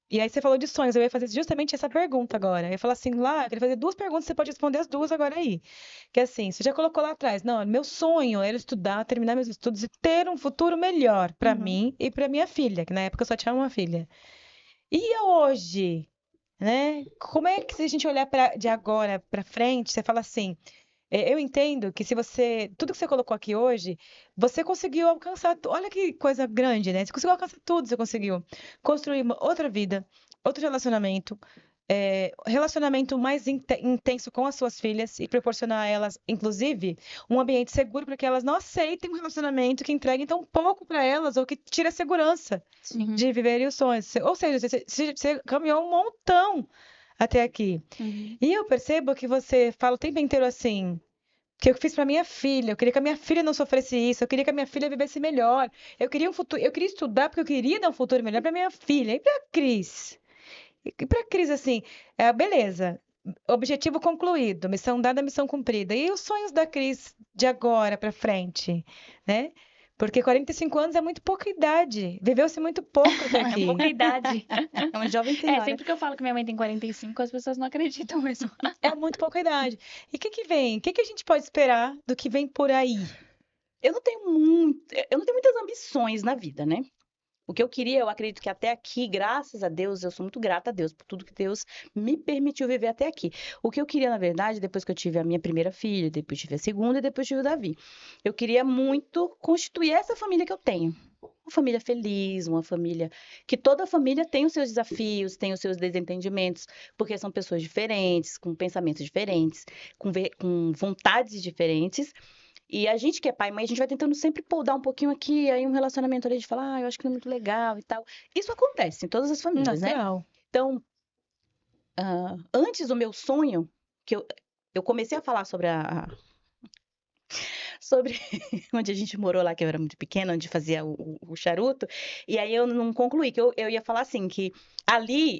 A: E aí você falou de sonhos, eu ia fazer justamente essa pergunta agora. Eu ia falar assim, lá, eu queria fazer duas perguntas, você pode responder as duas agora aí. Que é assim, você já colocou lá atrás, não, meu sonho era estudar, terminar meus estudos e ter um futuro melhor para mim e para minha filha, que na época eu só tinha uma filha. E hoje, né? Como é que se a gente olhar de agora para frente, você fala assim, eu entendo que se você, tudo que você colocou aqui hoje, você conseguiu alcançar, olha que coisa grande, né? Você conseguiu alcançar tudo, você conseguiu construir uma outra vida, outro relacionamento, relacionamento mais intenso com as suas filhas e proporcionar a elas, inclusive, um ambiente seguro para que elas não aceitem um relacionamento que entregue tão pouco para elas ou que tire a segurança de viverem os sonhos. Ou seja, você caminhou um montão até aqui. E eu percebo que você fala o tempo inteiro assim, que eu fiz para minha filha, eu queria que a minha filha não sofresse isso, eu queria que a minha filha vivesse melhor. Eu queria um futuro, eu queria estudar porque eu queria dar um futuro melhor para minha filha. E para Cris? E para Cris assim, beleza. Objetivo concluído, missão dada, missão cumprida. E os sonhos da Cris de agora para frente, né? Porque 45 anos é muito pouca idade. Viveu-se muito pouco até aqui.
B: É pouca idade.
C: É uma jovem senhora.
B: Sempre que eu falo que minha mãe tem 45, as pessoas não acreditam mesmo.
A: É muito pouca idade. E o que vem? O que a gente pode esperar do que vem por aí?
C: Eu não tenho muitas ambições na vida, né? O que eu queria, eu acredito que até aqui, graças a Deus, eu sou muito grata a Deus por tudo que Deus me permitiu viver até aqui. O que eu queria, na verdade, depois que eu tive a minha primeira filha, depois tive a segunda e depois tive o Davi, eu queria muito constituir essa família que eu tenho. Uma família feliz, uma família que toda família tem os seus desafios, tem os seus desentendimentos, porque são pessoas diferentes, com pensamentos diferentes, com vontades diferentes. E a gente que é pai e mãe, a gente vai tentando sempre podar um pouquinho aqui, aí um relacionamento ali de falar, eu acho que não é muito legal e tal. Isso acontece em todas as famílias, né?
A: Natural.
C: Então, antes o meu sonho, que eu comecei a falar sobre sobre onde a gente morou lá, que eu era muito pequena, onde fazia o charuto, e aí eu não concluí, que eu ia falar assim, que ali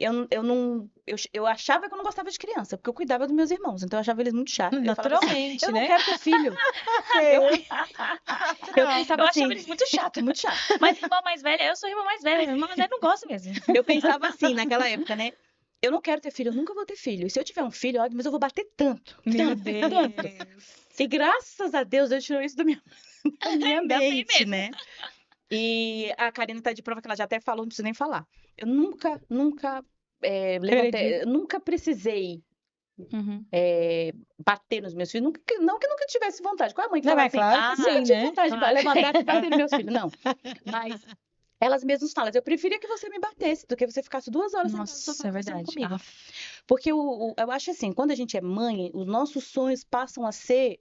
C: eu achava que eu não gostava de criança, porque eu cuidava dos meus irmãos, então eu achava eles muito chatos.
A: Naturalmente,
C: eu
A: né?
C: não quero ter filho. Eu pensava
B: Eu
C: assim,
B: achava eles muito chato.
C: muito chato.
B: Mas irmã mais velha, eu sou irmã mais velha. Irmã mais velha não gosta mesmo.
C: Eu pensava assim naquela época, né? Eu não quero ter filho, eu nunca vou ter filho. E se eu tiver um filho, olha, mas eu vou bater tanto.
A: Meu
C: tanto,
A: Deus.
C: tanto. E graças a Deus, Deus tirou isso da minha
B: Ainda bem
C: mente,
B: mesmo.
C: né? E a Karina tá de prova que ela já até falou, não precisa nem falar. Eu nunca levantei, nunca precisei bater nos meus filhos. Não que nunca tivesse vontade. Qual é a mãe que
A: Não,
C: fala
A: é
C: assim?
A: claro que
C: Nunca
A: sim,
C: tive
A: né?
C: vontade de levantar e bater nos meus filhos. Não. Mas elas mesmas falam, eu preferia que você me batesse do que você ficasse 2 horas sentada no sofá
B: Nossa, é
C: conversando
B: verdade.
C: comigo. Porque eu acho assim, quando a gente é mãe, os nossos sonhos passam a ser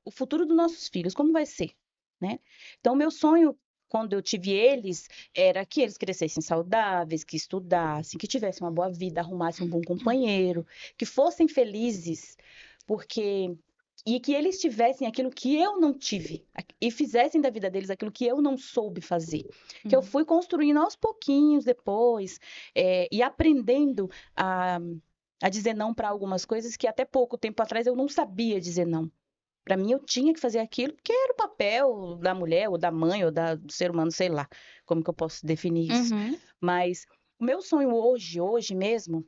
C: o futuro dos nossos filhos. Como vai ser, né? Então, meu sonho, quando eu tive eles, era que eles crescessem saudáveis, que estudassem, que tivessem uma boa vida, arrumassem um bom companheiro, que fossem felizes, e que eles tivessem aquilo que eu não tive, e fizessem da vida deles aquilo que eu não soube fazer. Que eu fui construindo aos pouquinhos depois, e aprendendo a dizer não para algumas coisas que até pouco tempo atrás eu não sabia dizer não. Para mim, eu tinha que fazer aquilo porque era o papel da mulher, ou da mãe, ou do ser humano, sei lá como que eu posso definir isso. Mas o meu sonho hoje mesmo,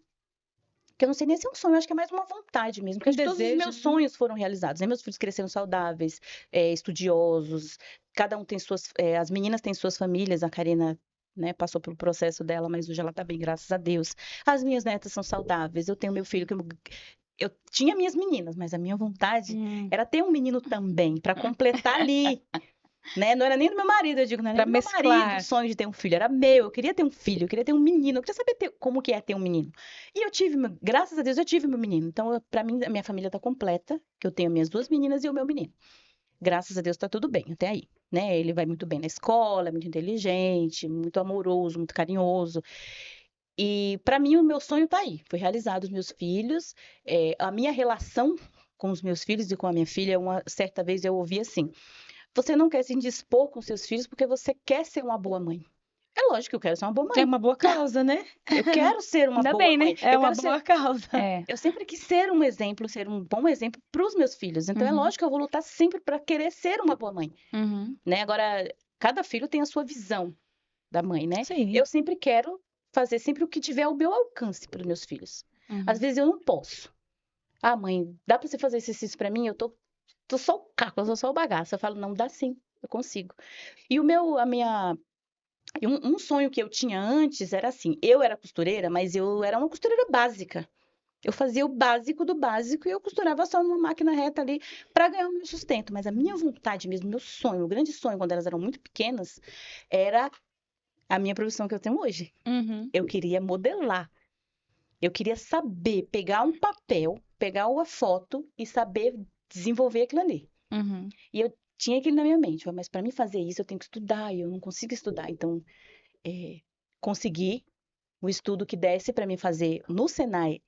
C: Que eu não sei nem se é um sonho, eu acho que é mais uma vontade mesmo. Porque
A: Um
C: acho que todos os
A: desejo,
C: meus
A: né?
C: sonhos foram realizados, né? Meus filhos cresceram saudáveis, estudiosos, cada um tem suas. As meninas têm suas famílias, a Karina, né, passou pelo processo dela, mas hoje ela tá bem, graças a Deus. As minhas netas são saudáveis, eu tenho meu filho que eu tinha minhas meninas, mas a minha vontade era ter um menino também, para completar ali. Né? Não era nem do meu marido, eu digo, não era
A: Pra
C: nem do meu marido
A: mesclar.
C: o sonho de ter um filho, era meu. Eu queria ter um filho, eu queria ter um menino, eu queria saber como que é ter um menino. E eu tive, graças a Deus, eu tive meu menino. Então, para mim, a minha família tá completa, que eu tenho minhas 2 meninas e o meu menino. Graças a Deus tá tudo bem até aí, né? Ele vai muito bem na escola, é muito inteligente, muito amoroso, muito carinhoso. E para mim o meu sonho tá aí, foi realizado os meus filhos, a minha relação com os meus filhos e com a minha filha, uma certa vez eu ouvi assim: você não quer se indispor com seus filhos porque você quer ser uma boa mãe. É lógico que eu quero ser uma boa
A: É
C: mãe.
A: uma boa causa, né?
C: Eu quero ser uma
B: Ainda
C: boa
B: bem, né?
C: mãe.
A: É
C: Eu
A: uma
C: quero ser.
A: boa causa.
B: É.
C: Eu sempre quis ser um exemplo, ser um bom exemplo para os meus filhos. Então é
B: Uhum.
C: lógico que eu vou lutar sempre para querer ser uma boa mãe,
B: Uhum.
C: né? Agora, cada filho tem a sua visão da mãe, né?
A: Sim.
C: Eu sempre quero fazer sempre o que tiver ao meu alcance para os meus filhos.
B: Uhum.
C: Às vezes eu não posso. Ah, mãe, dá para você fazer esse exercício para mim? Eu tô só o caco, eu sou só o bagaço. Eu falo, não, dá sim, eu consigo. E um sonho que eu tinha antes era assim, eu era costureira, mas eu era uma costureira básica. Eu fazia o básico do básico e eu costurava só numa máquina reta ali para ganhar o meu sustento. Mas a minha vontade mesmo, meu sonho, o grande sonho quando elas eram muito pequenas, era a minha profissão que eu tenho hoje.
B: Uhum.
C: Eu queria modelar. Eu queria saber pegar um papel, pegar uma foto e saber desenvolver aquilo ali.
B: Uhum.
C: E eu tinha aquilo na minha mente, mas para mim fazer isso eu tenho que estudar e eu não consigo estudar. Então, consegui o estudo que desse para mim fazer no Senai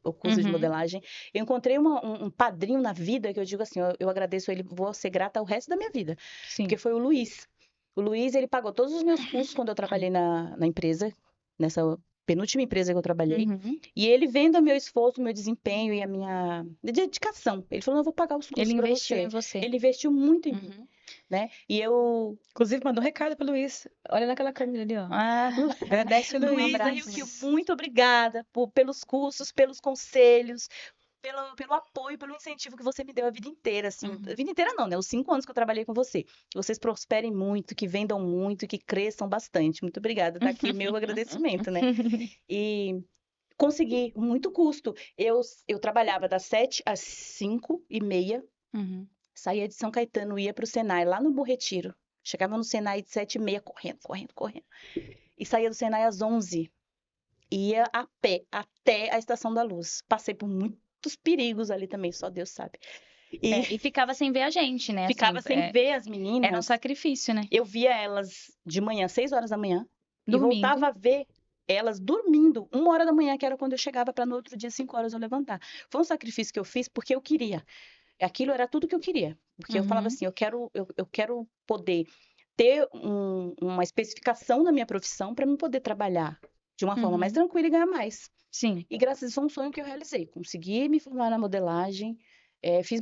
C: o curso de
B: Uhum.
C: modelagem. Eu encontrei um padrinho na vida que eu digo assim, eu agradeço ele, vou ser grata o resto da minha vida,
B: Sim.
C: porque foi o Luiz. O Luiz, ele pagou todos os meus cursos quando eu trabalhei na empresa, nessa penúltima empresa que eu trabalhei.
B: Uhum.
C: E ele vendo o meu esforço, o meu desempenho e a minha dedicação. Ele falou, não, eu vou pagar os cursos
B: Ele
C: para
B: investiu
C: você.
B: em você.
C: Ele investiu muito em mim,
B: Uhum.
C: né? E eu
A: Inclusive, mandou um recado pro Luiz. Olha naquela câmera ali, ó.
B: Ah,
A: Agradece o
B: Um
C: Luiz,
B: abraço,
C: Rio,
B: Luiz.
C: muito obrigada pelos cursos, pelos conselhos, pelo apoio, pelo incentivo que você me deu a vida inteira, assim.
B: Uhum.
C: A vida inteira não, né? Os 5 anos que eu trabalhei com você. Que vocês prosperem muito, que vendam muito, que cresçam bastante. Muito obrigada. Tá aqui o meu agradecimento, né? E consegui, muito custo. Eu trabalhava das 7 às 5h30,
B: Uhum.
C: saía de São Caetano, ia para o Senai, lá no Bom Retiro. Chegava no Senai de 7h30, correndo, correndo, correndo. E saía do Senai às 11h. Ia a pé até a Estação da Luz. Passei por muitos perigos ali também, só Deus sabe. E
B: E ficava sem ver a gente, né?
C: ficava
B: Assim,
C: sem ver as
B: era um
C: meninas.
B: sacrifício, né?
C: Eu via elas de manhã, 6 horas da manhã, e
B: Dormindo.
C: voltava a ver elas dormindo 1h da manhã, que era quando eu chegava para no outro dia, 5 horas, eu levantar. Foi um sacrifício que eu fiz porque eu queria. Aquilo era tudo que eu queria. Porque eu falava
B: Uhum.
C: assim, eu quero poder ter uma especificação na minha profissão para eu poder trabalhar de uma forma mais
B: Uhum.
C: tranquila e ganhar mais.
B: Sim.
C: E graças a isso foi um sonho que eu realizei. Consegui me formar na modelagem, fiz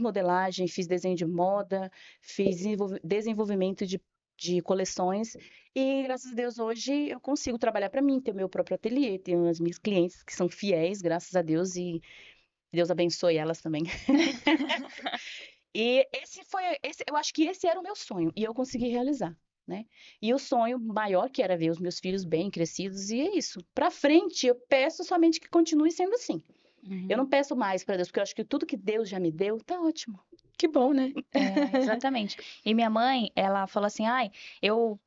C: desenho de moda, fiz desenvolvimento de coleções. E graças a Deus hoje eu consigo trabalhar para mim, ter o meu próprio ateliê, tenho as minhas clientes que são fiéis, graças a Deus, e Deus abençoe elas também. E eu acho que esse era o meu sonho e eu consegui realizar, né? E o sonho maior que era ver os meus filhos bem crescidos e é isso. Para frente, eu peço somente que continue sendo assim.
B: Uhum.
C: Eu não peço mais para Deus, porque eu acho que tudo que Deus já me deu tá ótimo.
A: Que bom, né?
B: Exatamente. E minha mãe, ela falou assim, ai, eu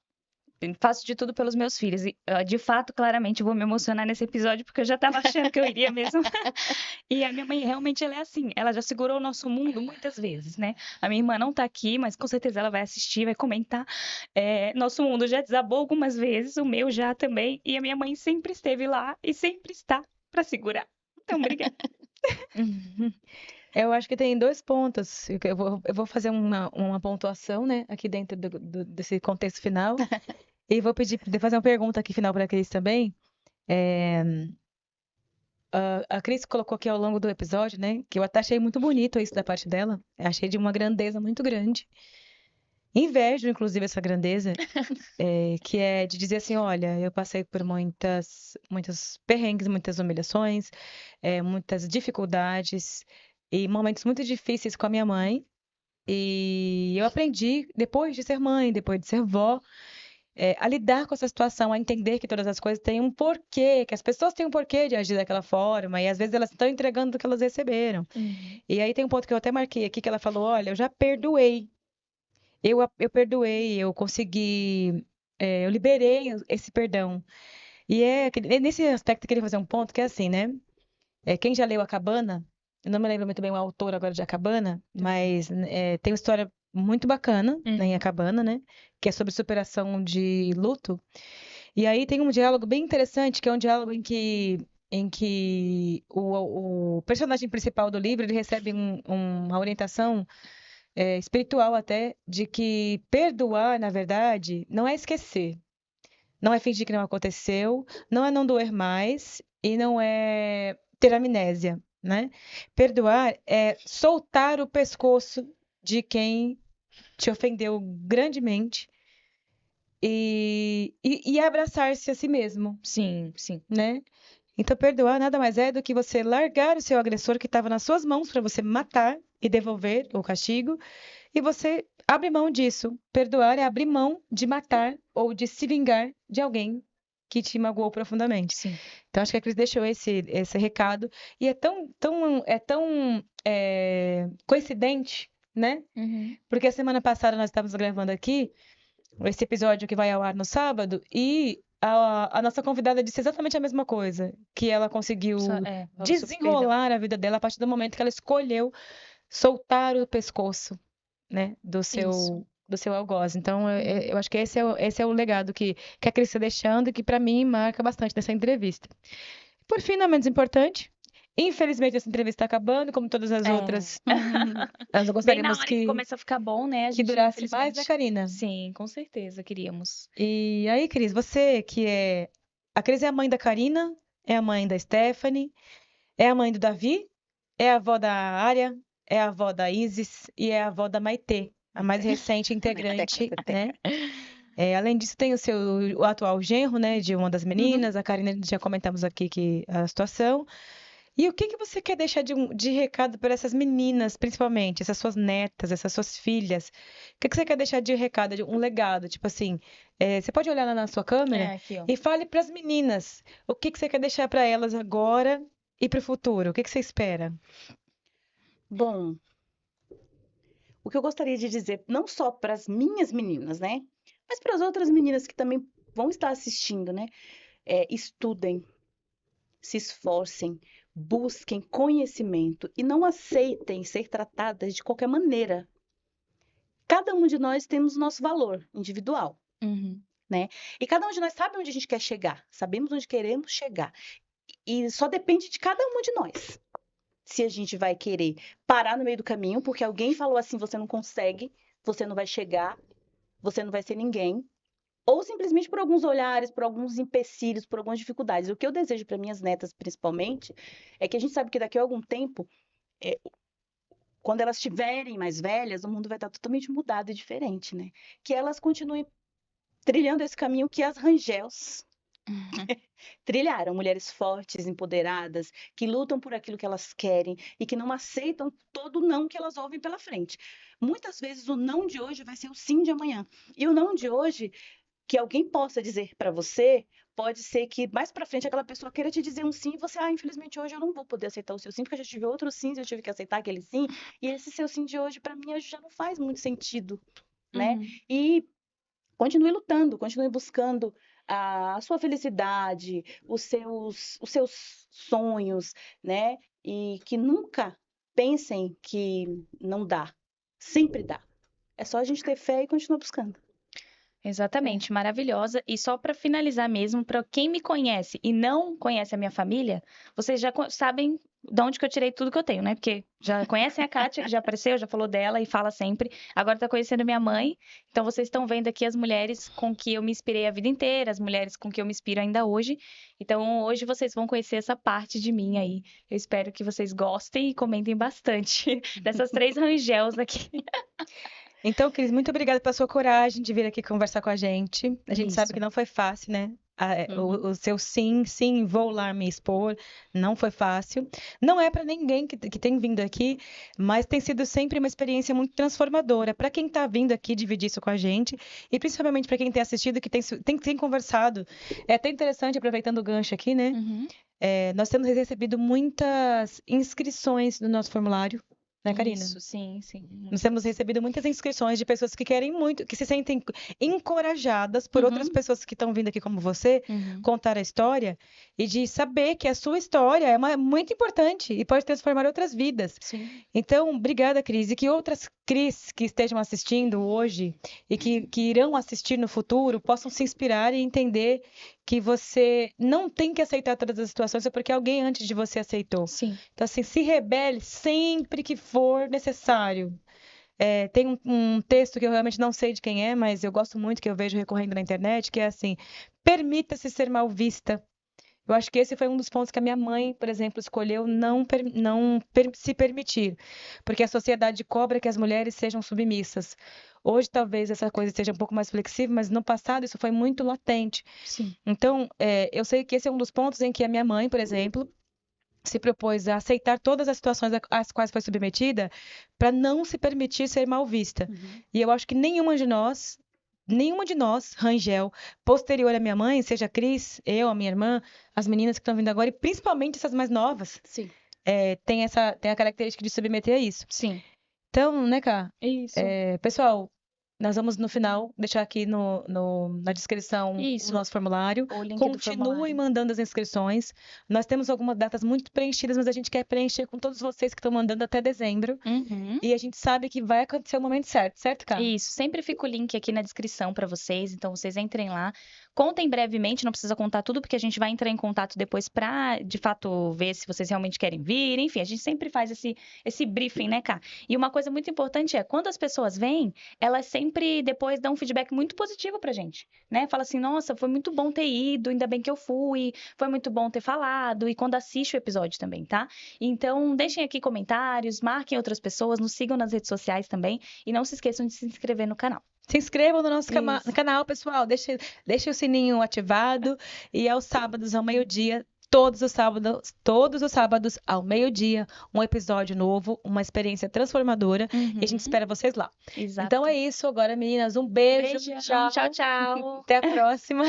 B: faço de tudo pelos meus filhos. E, de fato, claramente, eu vou me emocionar nesse episódio, porque eu já tava achando que eu iria mesmo. E a minha mãe, realmente, ela é assim. Ela já segurou o nosso mundo muitas vezes, né? A minha irmã não tá aqui, mas com certeza ela vai assistir, vai comentar. Nosso mundo já desabou algumas vezes, o meu já também. E a minha mãe sempre esteve lá e sempre está para segurar. Então, obrigada.
A: Eu acho que tem 2 pontos. Eu vou fazer uma pontuação, né, aqui dentro desse contexto final. E vou pedir de fazer uma pergunta aqui final para a Cris também. A Cris colocou aqui ao longo do episódio, né, que eu até achei muito bonito isso da parte dela. Eu achei de uma grandeza muito grande. invejo, inclusive, essa grandeza, que é de dizer assim, olha, eu passei por muitos perrengues, muitas humilhações, muitas dificuldades e momentos muito difíceis com a minha mãe. E eu aprendi, depois de ser mãe, depois de ser vó, a lidar com essa situação, a entender que todas as coisas têm um porquê, que as pessoas têm um porquê de agir daquela forma, e às vezes elas estão entregando do que elas receberam. E aí tem um ponto que eu até marquei aqui, que ela falou, olha, eu já perdoei. Eu perdoei, eu consegui, eu liberei esse perdão. E nesse aspecto eu queria fazer um ponto que é assim, né? Quem já leu A Cabana, eu não me lembro muito bem o autor agora de A Cabana, mas tem uma história muito bacana, né, em A Cabana, né? Que é sobre superação de luto. E aí tem um diálogo bem interessante, que é um diálogo em que o personagem principal do livro ele recebe uma orientação espiritual até, de que perdoar, na verdade, não é esquecer, não é fingir que não aconteceu, não é não doer mais e não é ter amnésia, né? Perdoar é soltar o pescoço de quem te ofendeu grandemente e abraçar-se a si mesmo,
B: Sim, sim.
A: né? Então, perdoar nada mais é do que você largar o seu agressor que estava nas suas mãos para você matar e devolver o castigo, e você abre mão disso. Perdoar é abrir mão de matar ou de se vingar de alguém que te magoou profundamente.
B: Sim.
A: Então, acho que a Cris deixou esse recado. E é tão coincidente, né? Porque a semana passada nós estávamos gravando aqui esse episódio que vai ao ar no sábado e a nossa convidada disse exatamente a mesma coisa, que ela conseguiu
B: Falou
A: desenrolar a vida dela a partir do momento que ela escolheu soltar o pescoço, né, do seu algoz. Então, eu acho que esse é o legado que a Cris está deixando e que, para mim, marca bastante nessa entrevista. Por fim, não menos importante, infelizmente, essa entrevista está acabando, como todas as outras. Nós
B: Bem na
A: gostaríamos
B: hora que começa a ficar bom, né? A
A: que
B: gente,
A: durasse mais, né,
B: infelizmente.
A: Karina?
B: Sim, com certeza, queríamos.
A: E aí, Cris, você que é... A Cris é a mãe da Karina, é a mãe da Stephanie, é a mãe do Davi, é a avó da Ária, é a avó da Isis e é a avó da Maitê, a mais recente integrante, né? Além disso, tem o atual genro, né, de uma das meninas, a Karina, já comentamos aqui a situação. E o que você quer deixar de recado para essas meninas, principalmente, essas suas netas, essas suas filhas? O que você quer deixar de recado, um legado? Tipo assim, você pode olhar lá na sua câmera
B: Aqui, ó.
A: e fale para as meninas o que você quer deixar para elas agora e para o futuro. O que você espera?
C: Bom, o que eu gostaria de dizer, não só para as minhas meninas, né? Mas para as outras meninas que também vão estar assistindo, né? Estudem, se esforcem, busquem conhecimento e não aceitem ser tratadas de qualquer maneira. Cada um de nós temos nosso valor individual, né? E cada um de nós sabe onde a gente quer chegar, sabemos onde queremos chegar. E só depende de cada um de nós. Se a gente vai querer parar no meio do caminho, porque alguém falou assim, você não consegue, você não vai chegar, você não vai ser ninguém. Ou simplesmente por alguns olhares, por alguns empecilhos, por algumas dificuldades. O que eu desejo para minhas netas, principalmente, é que a gente sabe que daqui a algum tempo, quando elas estiverem mais velhas, o mundo vai estar totalmente mudado e diferente, né? Que elas continuem trilhando esse caminho que as Rangels trilharam. Mulheres fortes, empoderadas, que lutam por aquilo que elas querem e que não aceitam todo o não que elas ouvem pela frente. Muitas vezes o não de hoje vai ser o sim de amanhã. E o não de hoje, que alguém possa dizer para você, pode ser que mais para frente aquela pessoa queira te dizer um sim e você, infelizmente hoje eu não vou poder aceitar o seu sim, porque eu já tive outros sims, eu tive que aceitar aquele sim, e esse seu sim de hoje para mim hoje já não faz muito sentido, né? E continue lutando, continue buscando a sua felicidade, os seus sonhos, né? E que nunca pensem que não dá. Sempre dá. É só a gente ter fé e continuar buscando.
B: Exatamente, maravilhosa. E só para finalizar mesmo, para quem me conhece e não conhece a minha família, vocês já sabem de onde que eu tirei tudo que eu tenho, né? Porque já conhecem a Kátia, que já apareceu, já falou dela e fala sempre. Agora tá conhecendo minha mãe. Então vocês estão vendo aqui as mulheres com que eu me inspirei a vida inteira, as mulheres com que eu me inspiro ainda hoje. Então hoje vocês vão conhecer essa parte de mim aí. Eu espero que vocês gostem e comentem bastante dessas 3 Rangels aqui.
A: Então, Cris, muito obrigada pela sua coragem de vir aqui conversar com a gente. A gente sabe
B: Isso.
A: que não foi fácil, né?
B: Uhum.
A: O seu sim, vou lá me expor, não foi fácil. Não é para ninguém que tem vindo aqui, mas tem sido sempre uma experiência muito transformadora para quem está vindo aqui dividir isso com a gente e principalmente para quem tem assistido, que tem conversado. É até interessante, aproveitando o gancho aqui, né?
B: Uhum.
A: Nós temos recebido muitas inscrições no nosso formulário, né, Karina?
B: Isso, sim.
A: Nós temos recebido muitas inscrições de pessoas que querem muito, que se sentem encorajadas por outras
B: Uhum.
A: pessoas que estão vindo aqui como você,
B: Uhum.
A: contar a história e de saber que a sua história é muito importante e pode transformar outras vidas.
B: Sim.
A: Então, obrigada, Cris, e que outras Cris que estejam assistindo hoje e que irão assistir no futuro possam se inspirar e entender que você não tem que aceitar todas as situações só porque alguém antes de você aceitou.
B: Sim.
A: Então, assim, se rebele sempre que for necessário. Tem um texto que eu realmente não sei de quem é, mas eu gosto muito, que eu vejo recorrendo na internet, que é assim: permita-se ser mal vista. Eu acho que esse foi um dos pontos que a minha mãe, por exemplo, escolheu se permitir, porque a sociedade cobra que as mulheres sejam submissas. Hoje, talvez essa coisa seja um pouco mais flexível, mas no passado isso foi muito latente.
B: Sim.
A: Então, eu sei que esse é um dos pontos em que a minha mãe, por exemplo, se propôs a aceitar todas as situações às quais foi submetida para não se permitir ser mal vista.
B: Uhum.
A: E eu acho que nenhuma de nós, Rangel, posterior à minha mãe, seja a Cris, eu, a minha irmã, as meninas que estão vindo agora, e principalmente essas mais novas,
B: Sim.
A: tem a característica de submeter a isso.
B: Sim.
A: Então, né, Cá?
B: Isso.
A: Pessoal, nós vamos no final deixar aqui na descrição
B: Isso.
A: o nosso formulário.
B: O link do
A: Continuem
B: formulário.
A: mandando as inscrições. Nós temos algumas datas muito preenchidas, mas a gente quer preencher com todos vocês que estão mandando até dezembro.
B: Uhum.
A: E a gente sabe que vai acontecer o momento certo, certo, Cá?
B: Isso, sempre fica o link aqui na descrição para vocês, então vocês entrem lá, contem brevemente, não precisa contar tudo, porque a gente vai entrar em contato depois para, de fato, ver se vocês realmente querem vir, enfim, a gente sempre faz esse briefing, né, Cá? E uma coisa muito importante é, quando as pessoas vêm, elas sempre depois dão um feedback muito positivo pra gente, né? Fala assim, nossa, foi muito bom ter ido, ainda bem que eu fui, foi muito bom ter falado, e quando assiste o episódio também, tá? Então, deixem aqui comentários, marquem outras pessoas, nos sigam nas redes sociais também, e não se esqueçam de se inscrever no canal.
A: Se inscrevam no nosso
B: Isso.
A: canal, pessoal. Deixe o sininho ativado. E aos sábados, ao meio-dia, todos os sábados, ao meio-dia, um episódio novo, uma experiência transformadora.
B: Uhum.
A: E a gente espera vocês lá.
B: Exato.
A: Então é isso agora, meninas. Um beijo.
B: Tchau, tchau.
A: Até a próxima.